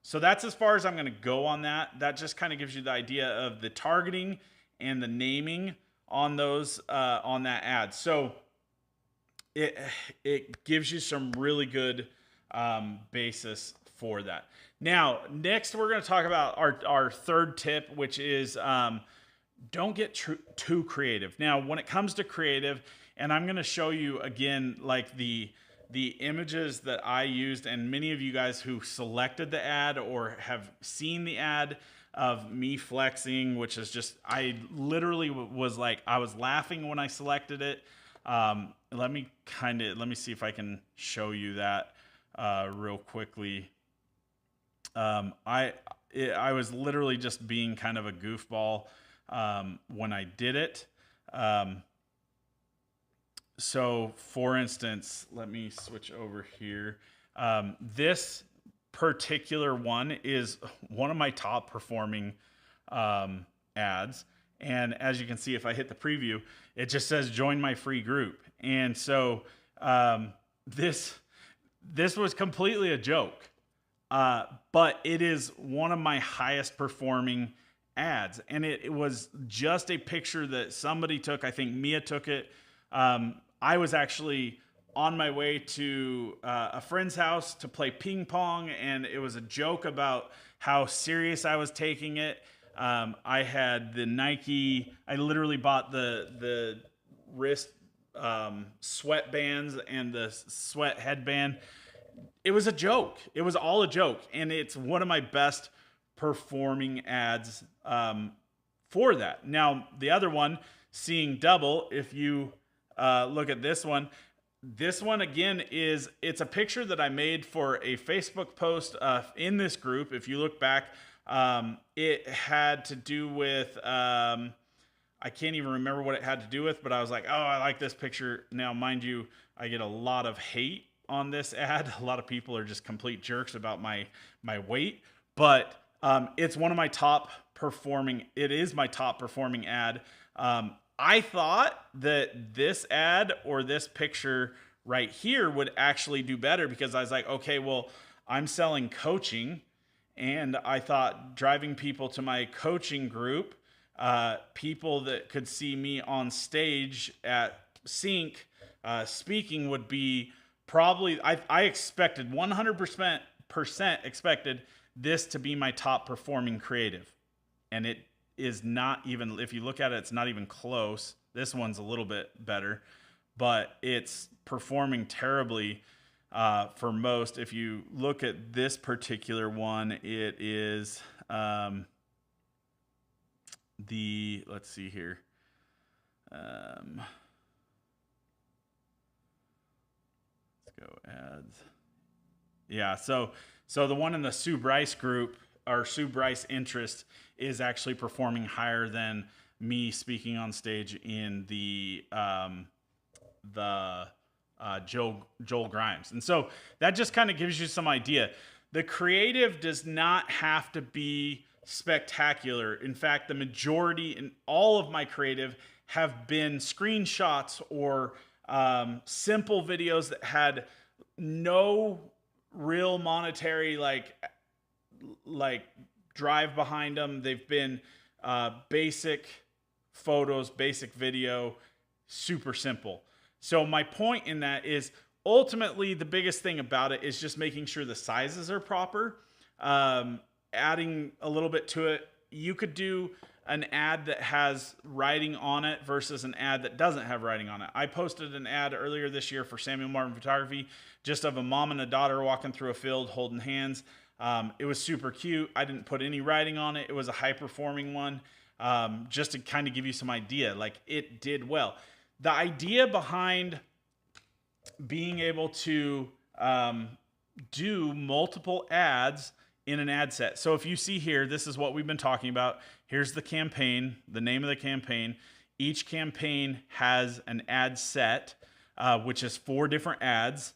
So that's as far as I'm going to go on that. That just kind of gives you the idea of the targeting and the naming on those, on that ad. So it gives you some really good basis for that. Now, next we're going to talk about our third tip, which is don't get too creative. Now, when it comes to creative, and I'm going to show you again, like the images that I used, and many of you guys who selected the ad or have seen the ad of me flexing, which is just, I literally was like, I was laughing when I selected it. Let me see if I can show you that real quickly. I was literally just being kind of a goofball when I did it. So for instance, let me switch over here. This particular one is one of my top performing ads. And as you can see, if I hit the preview, it just says join my free group. And so this was completely a joke, but it is one of my highest performing ads. And it was just a picture that somebody took. I think Mia took it. I was actually on my way to a friend's house to play ping pong, and it was a joke about how serious I was taking it. I had the Nike, I literally bought the wrist sweatbands and the sweat headband. It was a joke. It was all a joke. And it's one of my best performing ads for that. Now, the other one, Seeing Double, if you look at this one again it's a picture that I made for a Facebook post in this group. If you look back, it had to do with, I can't even remember what it had to do with, but I was like, oh, I like this picture. Now, mind you, I get a lot of hate on this ad. A lot of people are just complete jerks about my weight, but it's one of my top performing. It is my top performing ad. I thought that this ad or this picture right here would actually do better, because I was like, okay, well, I'm selling coaching, and I thought driving people to my coaching group, people that could see me on stage at Sync speaking, would be probably, I expected 100% expected this to be my top performing creative. And it is not even, if you look at it, it's not even close. This one's a little bit better, but it's performing terribly for most. If you look at this particular one, it is let's see here. Let's go ads. Yeah, so the one in the Sue Bryce group, or Sue Bryce interest, is actually performing higher than me speaking on stage in the Joel Grimes. And so that just kind of gives you some idea. The creative does not have to be spectacular. In fact, the majority in all of my creative have been screenshots or simple videos that had no real monetary like drive behind them. They've been basic photos, basic video, super simple. So my point in that is, ultimately the biggest thing about it is just making sure the sizes are proper, adding a little bit to it. You could do an ad that has writing on it versus an ad that doesn't have writing on it. I posted an ad earlier this year for Samuel Martin Photography, just of a mom and a daughter walking through a field holding hands. It was super cute. I didn't put any writing on it. It was a high performing one, just to kind of give you some idea. Like, it did well. The idea behind being able to do multiple ads in an ad set. So if you see here, this is what we've been talking about. Here's the campaign, the name of the campaign. Each campaign has an ad set, which is 4 different ads.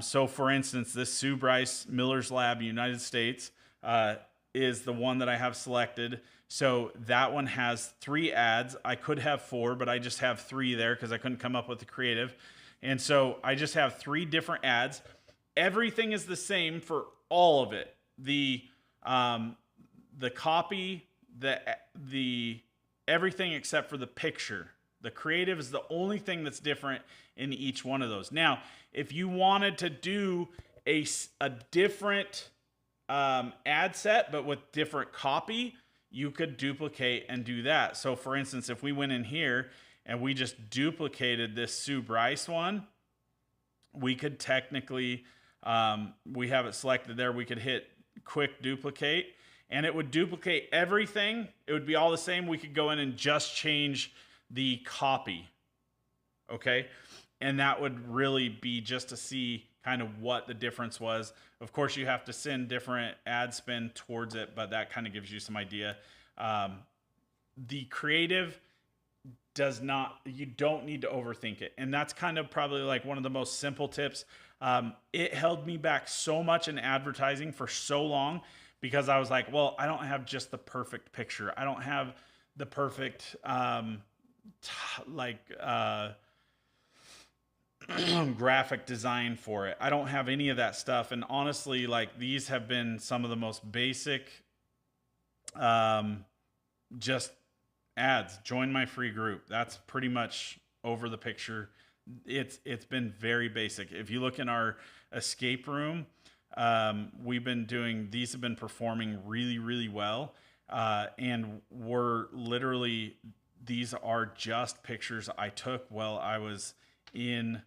So for instance, this Sue Bryce Miller's Lab United States is the one that I have selected. So that one has 3 ads. I could have 4, but I just have 3 there because I couldn't come up with the creative. And so I just have 3 different ads. Everything is the same for all of it. The copy, the everything except for the picture. The creative is the only thing that's different in each one of those. Now, if you wanted to do a different ad set, but with different copy, you could duplicate and do that. So for instance, if we went in here and we just duplicated this Sue Bryce one, we could technically, we have it selected there, we could hit quick duplicate and it would duplicate everything. It would be all the same. We could go in and just change the copy. Okay. And that would really be just to see kind of what the difference was. Of course, you have to send different ad spend towards it, but that kind of gives you some idea. The creative does not, you don't need to overthink it. And that's kind of probably like one of the most simple tips. It held me back so much in advertising for so long because I was like, well, I don't have just the perfect picture. I don't have the perfect, graphic design for it. I don't have any of that stuff. And honestly, like these have been some of the most basic, just ads. Join my free group. That's pretty much over the picture. It's been very basic. If you look in our escape room, we've been doing, these have been performing really, really well. And we're literally, these are just pictures I took while I was in,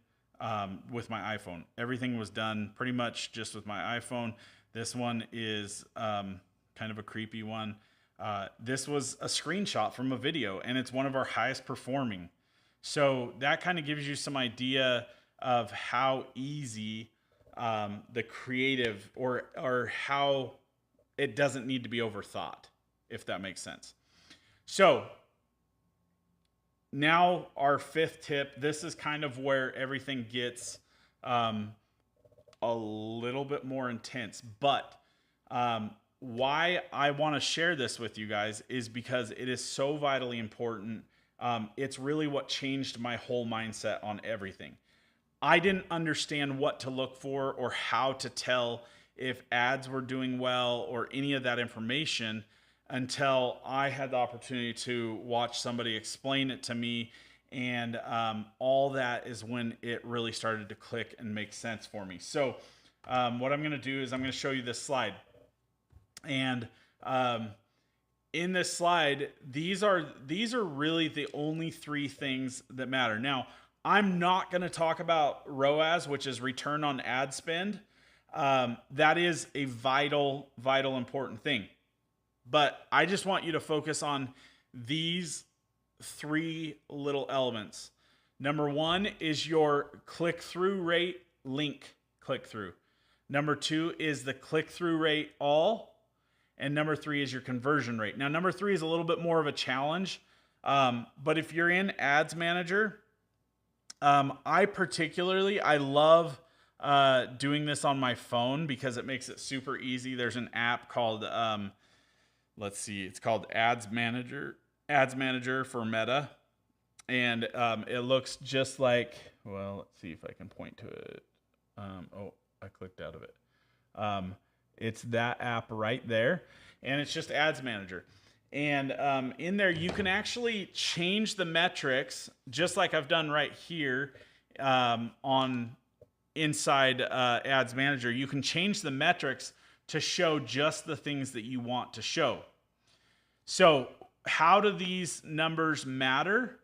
with my iPhone. Everything was done pretty much just with my iPhone. This one is, kind of a creepy one. This was a screenshot from a video and it's one of our highest performing. So that kind of gives you some idea of how easy, the creative or how it doesn't need to be overthought, if that makes sense. So now our 5th tip, this is kind of where everything gets a little bit more intense. But why I want to share this with you guys is because it is so vitally important. It's really what changed my whole mindset on everything. I didn't understand what to look for or how to tell if ads were doing well or any of that information until I had the opportunity to watch somebody explain it to me. And all that is when it really started to click and make sense for me. So what I'm going to do is I'm going to show you this slide. And in this slide, these are really the only 3 things that matter. Now, I'm not going to talk about ROAS, which is return on ad spend. That is a vital important thing. But I just want you to focus on these 3 little elements. Number 1 is your click-through rate, link click-through. Number 2 is the click-through rate all. And number 3 is your conversion rate. Now, number 3 is a little bit more of a challenge. But if you're in Ads Manager, I love doing this on my phone because it makes it super easy. There's an app called, let's see, it's called Ads Manager for Meta. And it looks just like, well, let's see if I can point to it. Oh, I clicked out of it. It's that app right there, and it's just Ads Manager. And in there, you can actually change the metrics, just like I've done right here on inside Ads Manager. You can change the metrics to show just the things that you want to show. So how do these numbers matter?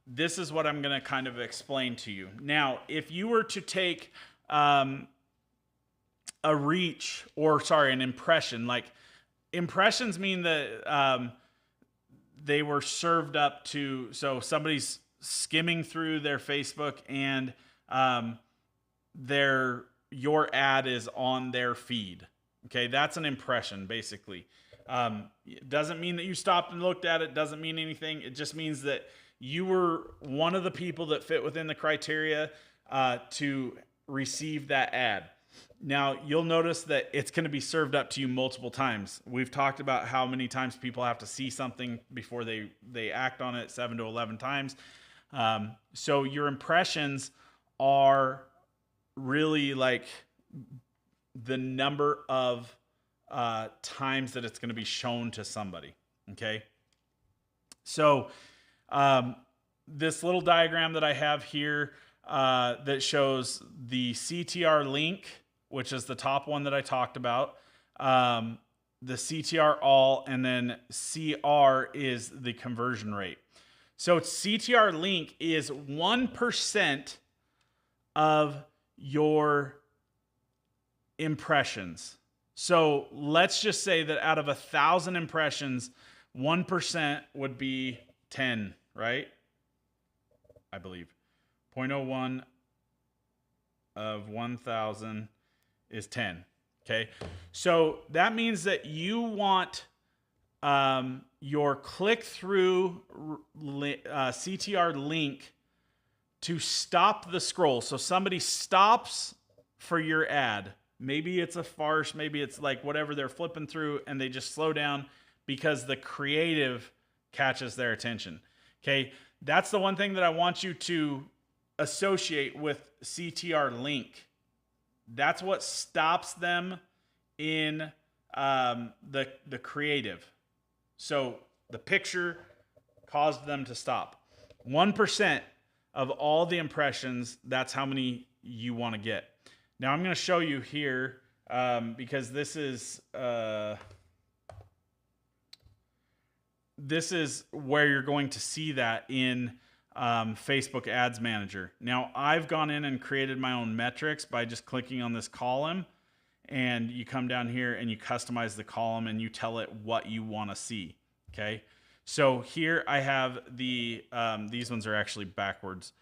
This is what I'm going to kind of explain to you. Now, if you were to take a reach, or sorry, an impression, like impressions mean that they were served up to, so somebody's skimming through their Facebook and your ad is on their feed. Okay, that's an impression, basically. It doesn't mean that you stopped and looked at it, doesn't mean anything. It just means that you were one of the people that fit within the criteria to receive that ad. Now, you'll notice that it's going to be served up to you multiple times. We've talked about how many times people have to see something before they act on it, 7 to 11 times. So your impressions are really like the number of times that it's going to be shown to somebody. Okay. So this little diagram that I have here that shows the CTR link, which is the top one that I talked about, the CTR all, and then CR is the conversion rate. So CTR link is 1% of your impressions. So let's just say that out of 1,000 impressions, 1% would be 10, right? I believe 0.01 of 1,000 is 10. Okay. So that means that you want your click-through CTR link to stop the scroll. So somebody stops for your ad. Maybe it's a farce. Maybe it's like whatever they're flipping through and they just slow down because the creative catches their attention. Okay. That's the one thing that I want you to associate with CTR link. That's what stops them in the creative. So the picture caused them to stop. 1% of all the impressions, that's how many you want to get. Now I'm going to show you here because this is where you're going to see that in Facebook Ads Manager. Now I've gone in and created my own metrics by just clicking on this column, and you come down here and you customize the column and you tell it what you want to see. Okay. So here I have the, these ones are actually backwards.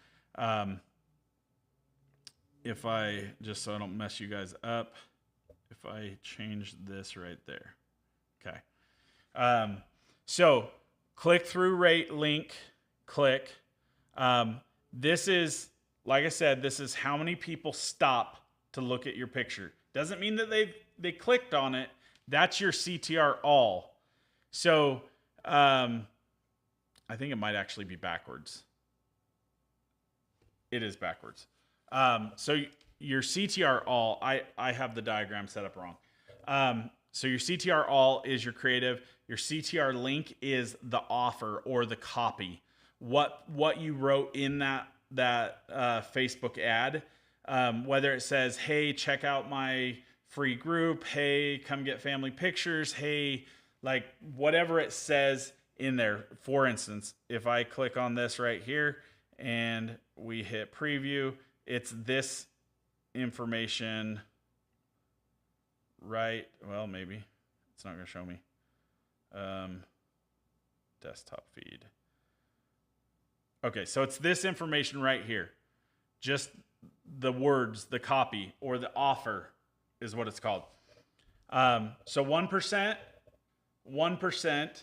If I, just so I don't mess you guys up, if I change this right there. Okay. So click through rate link, click. This is, like I said, this is how many people stop to look at your picture. Doesn't mean that they clicked on it. That's your CTR all. So I think it might actually be backwards. It is backwards. So your CTR all, I have the diagram set up wrong. So your CTR all is your creative. Your CTR link is the offer or the copy. What you wrote in that Facebook ad, whether it says, hey, check out my free group. Hey, come get family pictures. Hey, like whatever it says in there. For instance, if I click on this right here and we hit preview, it's this information, right? Well, maybe it's not going to show me. Desktop feed. Okay, so it's this information right here. Just the words, the copy, or the offer is what it's called. So 1%, 1%,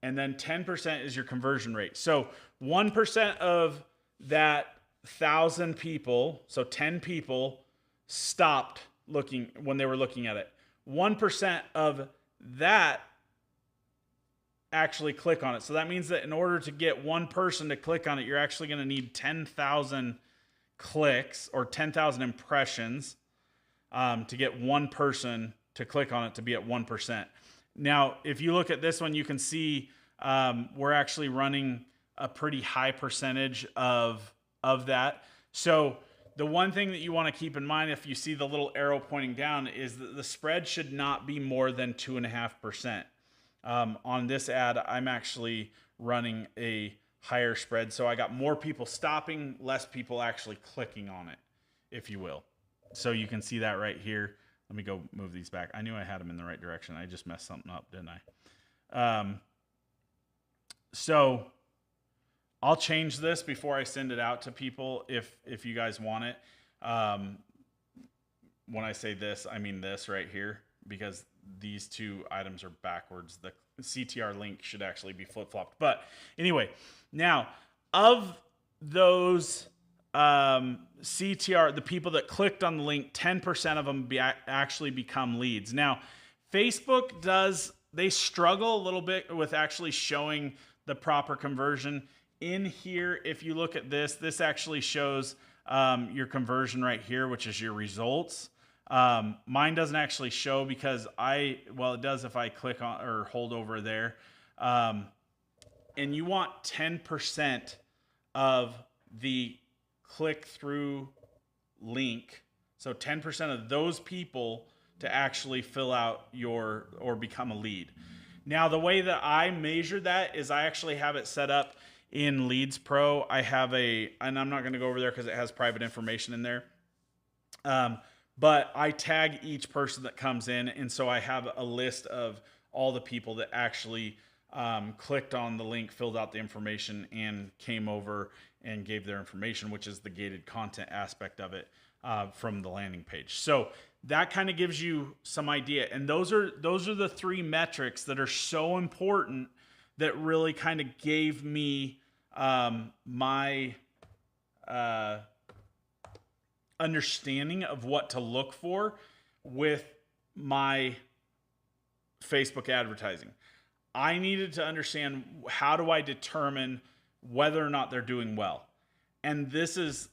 and then 10% is your conversion rate. So 1% of that 1,000 people, so 10 people stopped looking when they were looking at it. 1% of that actually click on it. So that means that in order to get one person to click on it, you're actually going to need 10,000 clicks or 10,000 impressions to get one person to click on it to be at 1%. Now, if you look at this one, you can see we're actually running a pretty high percentage of that. So the one thing that you want to keep in mind if you see the little arrow pointing down is that the spread should not be more than 2.5%. On this ad, I'm actually running a higher spread. So I got more people stopping, less people actually clicking on it, if you will. So you can see that right here. Let me go move these back. I knew I had them in the right direction. I just messed something up, didn't I? So I'll change this before I send it out to people if you guys want it. When I say this, I mean this right here. because these two items are backwards. The CTR link should actually be flip-flopped. But anyway, now of those CTR, the people that clicked on the link, 10% of them actually become leads. Now, Facebook they struggle a little bit with actually showing the proper conversion. In here, if you look at this actually shows your conversion right here, which is your results. Mine doesn't actually show because it does if I click on or hold over there. And you want 10% of the click-through link. So 10% of those people to actually fill out or become a lead. Now, the way that I measure that is I actually have it set up in Leads Pro. I have and I'm not going to go over there because it has private information in there. But I tag each person that comes in. And so I have a list of all the people that actually clicked on the link, filled out the information, and came over and gave their information, which is the gated content aspect of it from the landing page. So that kind of gives you some idea. And those are the three metrics that are so important that really kind of gave me my understanding of what to look for with my Facebook advertising. I needed to understand, how do I determine whether or not they're doing well? And this is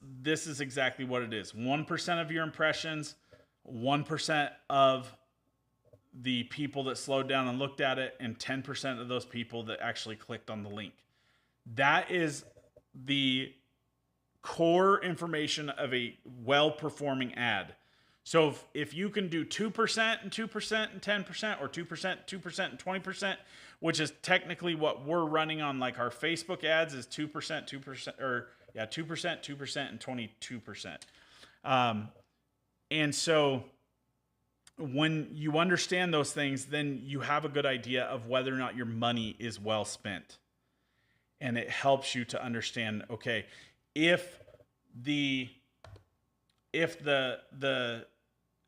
exactly what it is. 1% of your impressions, 1% of the people that slowed down and looked at it, and 10% of those people that actually clicked on the link. That is the core information of a well-performing ad. So if you can do 2% and 2% and 10%, or 2%, 2% and 20%, which is technically what we're running on, like our Facebook ads is 2%, 2%, or 2%, 2% and 22%. And so when you understand those things, then you have a good idea of whether or not your money is well spent. And it helps you to understand, okay, if the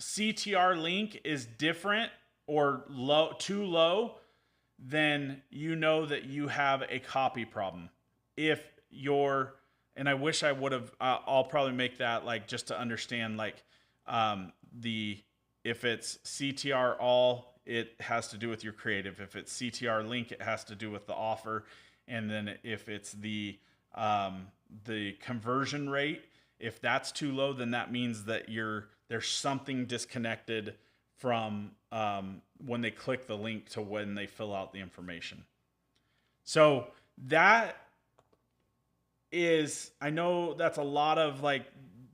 CTR link is different or too low, then you know that you have a copy problem. And I wish I would have, I'll probably make that like just to understand, like if it's CTR all, it has to do with your creative. If it's CTR link, it has to do with the offer. And then if it's the conversion rate, if that's too low, then that means that there's something disconnected from when they click the link to when they fill out the information. So that is, I know that's a lot of like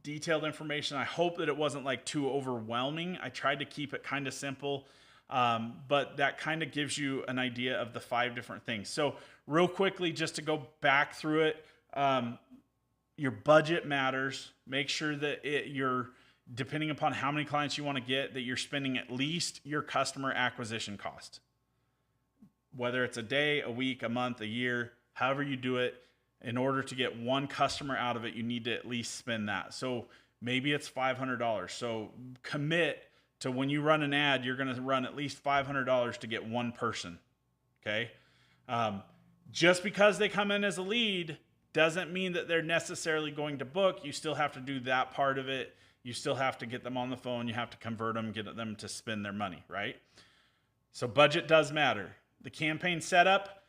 detailed information. I hope that it wasn't like too overwhelming. I tried to keep it kind of simple, but that kind of gives you an idea of the 5 different things. So real quickly, just to go back through it, your budget matters. Make sure that you're, depending upon how many clients you want to get, that you're spending at least your customer acquisition cost. Whether it's a day, a week, a month, a year, however you do it, in order to get one customer out of it, you need to at least spend that. So maybe it's $500. So commit to, when you run an ad, you're going to run at least $500 to get one person. Okay. Just because they come in as a lead doesn't mean that they're necessarily going to book. You still have to do that part of it. You still have to get them on the phone. You have to convert them, get them to spend their money, right? So budget does matter. The campaign setup,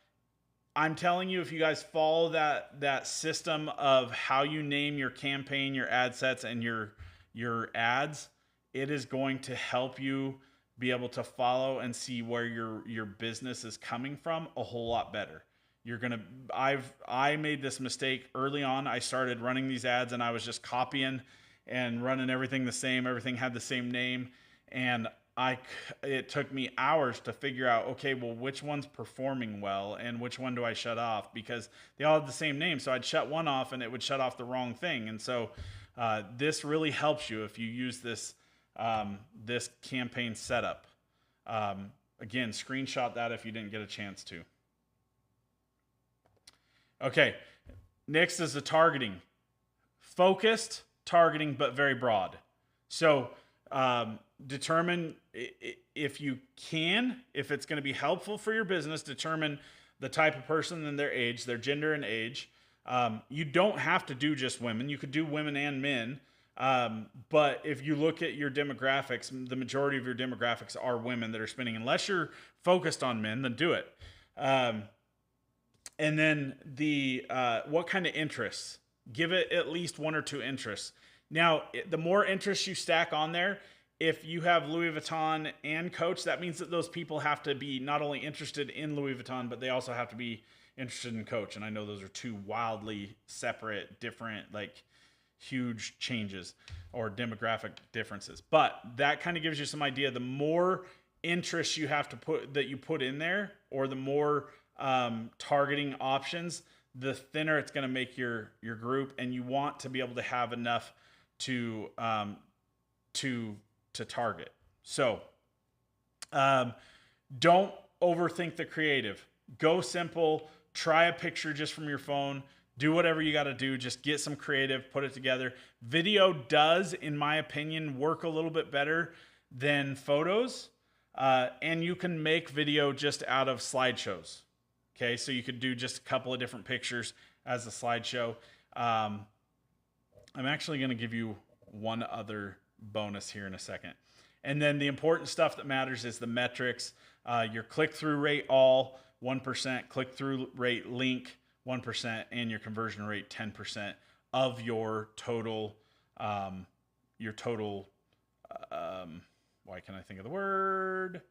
I'm telling you, if you guys follow that system of how you name your campaign, your ad sets, and your ads, it is going to help you be able to follow and see where your business is coming from a whole lot better. I made this mistake early on. I started running these ads and I was just copying and running everything the same. Everything had the same name. And it took me hours to figure out, okay, well, which one's performing well and which one do I shut off, because they all had the same name. So I'd shut one off and it would shut off the wrong thing. And so this really helps you if you use this campaign setup. Again, screenshot that if you didn't get a chance to. Okay, next is the targeting. Focused targeting, but very broad. So determine if you can, if it's going to be helpful for your business, determine the type of person and their age, their gender and age. You don't have to do just women. You could do women and men. But if you look at your demographics, the majority of your demographics are women that are spending. Unless you're focused on men, then do it. And then what kind of interests? Give it at least 1 or 2 interests. Now, the more interests you stack on there, if you have Louis Vuitton and Coach, that means that those people have to be not only interested in Louis Vuitton, but they also have to be interested in Coach. And I know those are 2 wildly separate, different, like huge changes or demographic differences. But that kind of gives you some idea. The more interests you have to put in there, or the more targeting options, the thinner it's going to make your group, and you want to be able to have enough to target. So don't overthink the creative. Go simple. Try a picture just from your phone. Do whatever you got to do. Just get some creative, put it together. Video does, in my opinion, work a little bit better than photos. And you can make video just out of slideshows. Okay, so you could do just a couple of different pictures as a slideshow. I'm actually going to give you one other bonus here in a second. And then the important stuff that matters is the metrics. Your click-through rate, all 1%, click-through rate link 1%, and your conversion rate 10% of your total why can't I think of the word?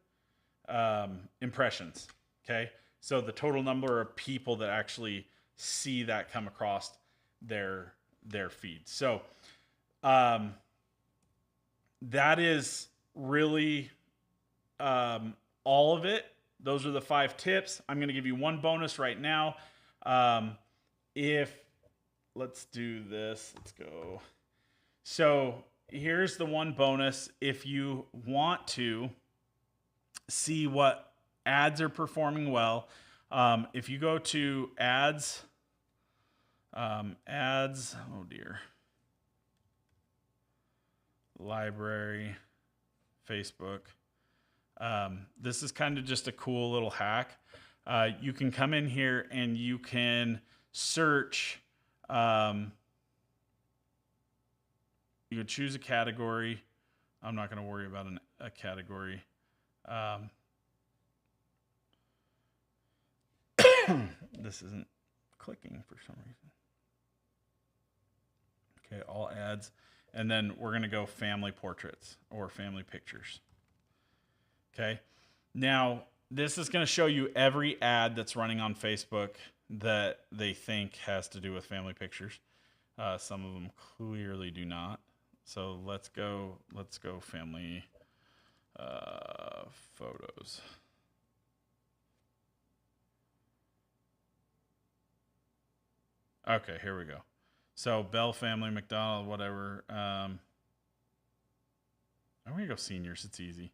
Impressions. Okay. So the total number of people that actually see that come across their feed. So that is really all of it. Those are the 5 tips. I'm going to give you one bonus right now. Let's do this. Let's go. So here's the one bonus. If you want to see what ads are performing well, if you go to ads, oh dear, library, Facebook. This is kind of just a cool little hack. You can come in here and you can search. You could choose a category. I'm not going to worry about a category. This isn't clicking for some reason. Okay, all ads. And then we're going to go family portraits or family pictures. Okay. Now, this is going to show you every ad that's running on Facebook that they think has to do with family pictures. Some of them clearly do not. So let's go family photos. Okay, here we go. So Bell family, McDonald, whatever. I'm going to go seniors. It's easy.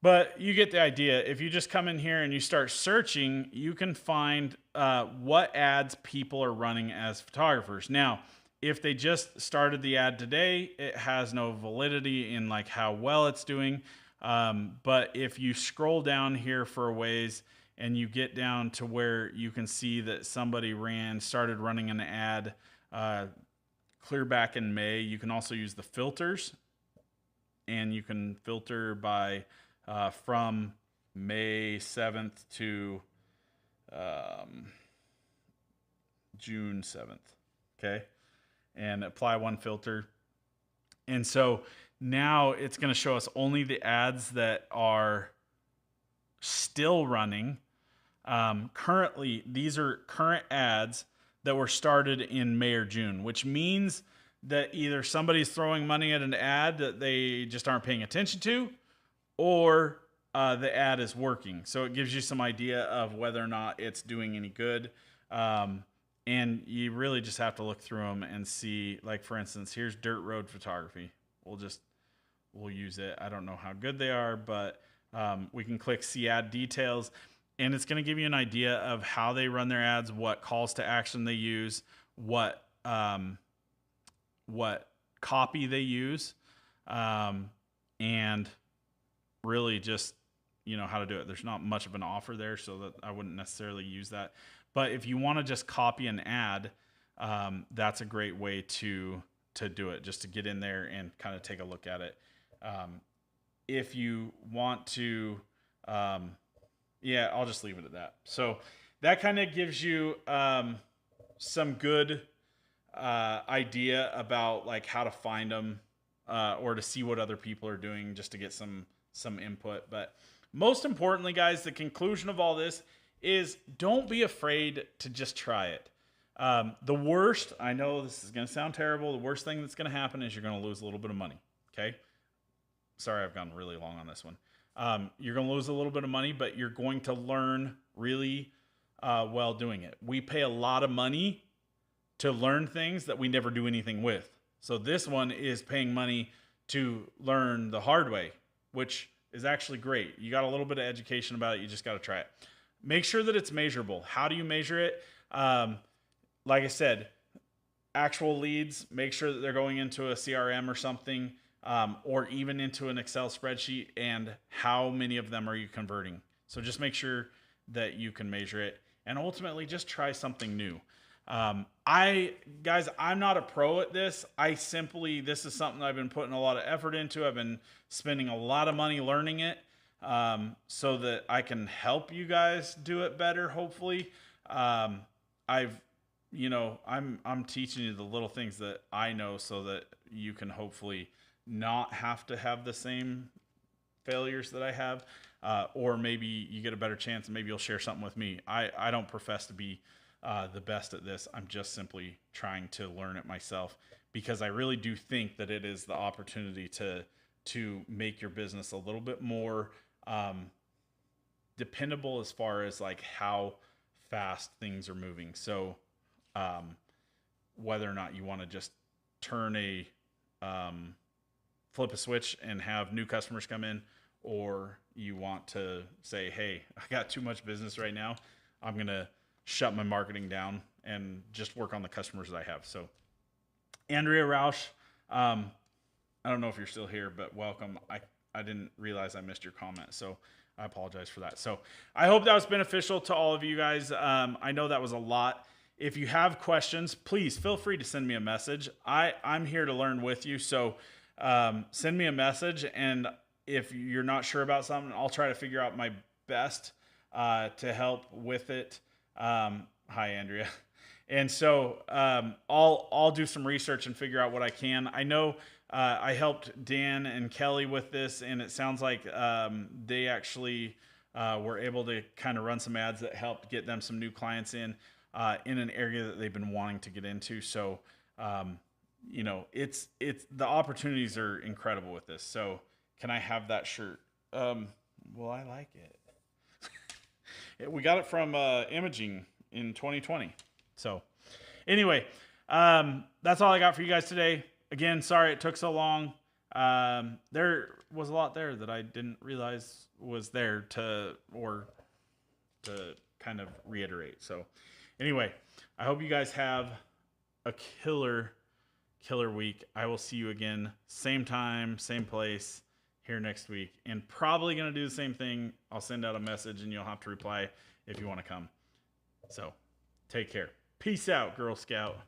But you get the idea. If you just come in here and you start searching, you can find what ads people are running as photographers. Now, if they just started the ad today, it has no validity in like how well it's doing. But if you scroll down here for a ways and you get down to where you can see that somebody started running an ad clear back in May, you can also use the filters, and you can filter by from May 7th to June 7th. Okay. And apply one filter. And so now it's going to show us only the ads that are still running. Currently, these are current ads that were started in May or June, which means that either somebody's throwing money at an ad that they just aren't paying attention to, or the ad is working. So it gives you some idea of whether or not it's doing any good. And you really just have to look through them and see, like, for instance, here's dirt road photography. We'll use it. I don't know how good they are, but we can click see ad details, and it's going to give you an idea of how they run their ads, what calls to action they use, what copy they use, and really just, how to do it. There's not much of an offer there, so that I wouldn't necessarily use that. But if you want to just copy an ad, that's a great way to do it, just to get in there and kind of take a look at it. If you want to, I'll just leave it at that. So that kind of gives you some good idea about like how to find them, or to see what other people are doing, just to get some input. But most importantly, guys, the conclusion of all this is don't be afraid to just try it. The worst, I know this is going to sound terrible, the worst thing that's going to happen is you're going to lose a little bit of money. Okay. Sorry, I've gone really long on this one. You're going to lose a little bit of money, but you're going to learn really well doing it. We pay a lot of money to learn things that we never do anything with. So this one is paying money to learn the hard way, which is actually great. You got a little bit of education about it. You just got to try it. Make sure that it's measurable. How do you measure it? Like I said, actual leads, make sure that they're going into a CRM or something, or even into an Excel spreadsheet, and how many of them are you converting? So just make sure that you can measure it, and ultimately just try something new. I'm not a pro at this. This is something I've been putting a lot of effort into. I've been spending a lot of money learning it, so that I can help you guys do it better. Hopefully, I'm teaching you the little things that I know, so that you can hopefully not have to have the same failures that I have, or maybe you get a better chance and maybe you'll share something with me. I don't profess to be the best at this. I'm just simply trying to learn it myself, because I really do think that it is the opportunity to make your business a little bit more dependable as far as like how fast things are moving. So whether or not you want to just flip a switch and have new customers come in, or you want to say, hey, I got too much business right now, I'm going to shut my marketing down and just work on the customers that I have. So Andrea Roush, I don't know if you're still here, but welcome. I didn't realize I missed your comment, so I apologize for that. So I hope that was beneficial to all of you guys. I know that was a lot. If you have questions, please feel free to send me a message. I'm here to learn with you. So send me a message, and if you're not sure about something, I'll try to figure out my best to help with it. Hi, Andrea. And so I'll do some research and figure out what I can. I know I helped Dan and Kelly with this, and it sounds like they actually were able to kind of run some ads that helped get them some new clients in an area that they've been wanting to get into. So it's the opportunities are incredible with this. So can I have that shirt? Well, I like it. We got it from Imaging in 2020. So anyway, that's all I got for you guys today. Again, sorry it took so long. There was a lot there that I didn't realize was there to kind of reiterate. So anyway, I hope you guys have a killer week. I will see you again, same time, same place here next week, and probably going to do the same thing. I'll send out a message and you'll have to reply if you want to come. So take care. Peace out, Girl Scout.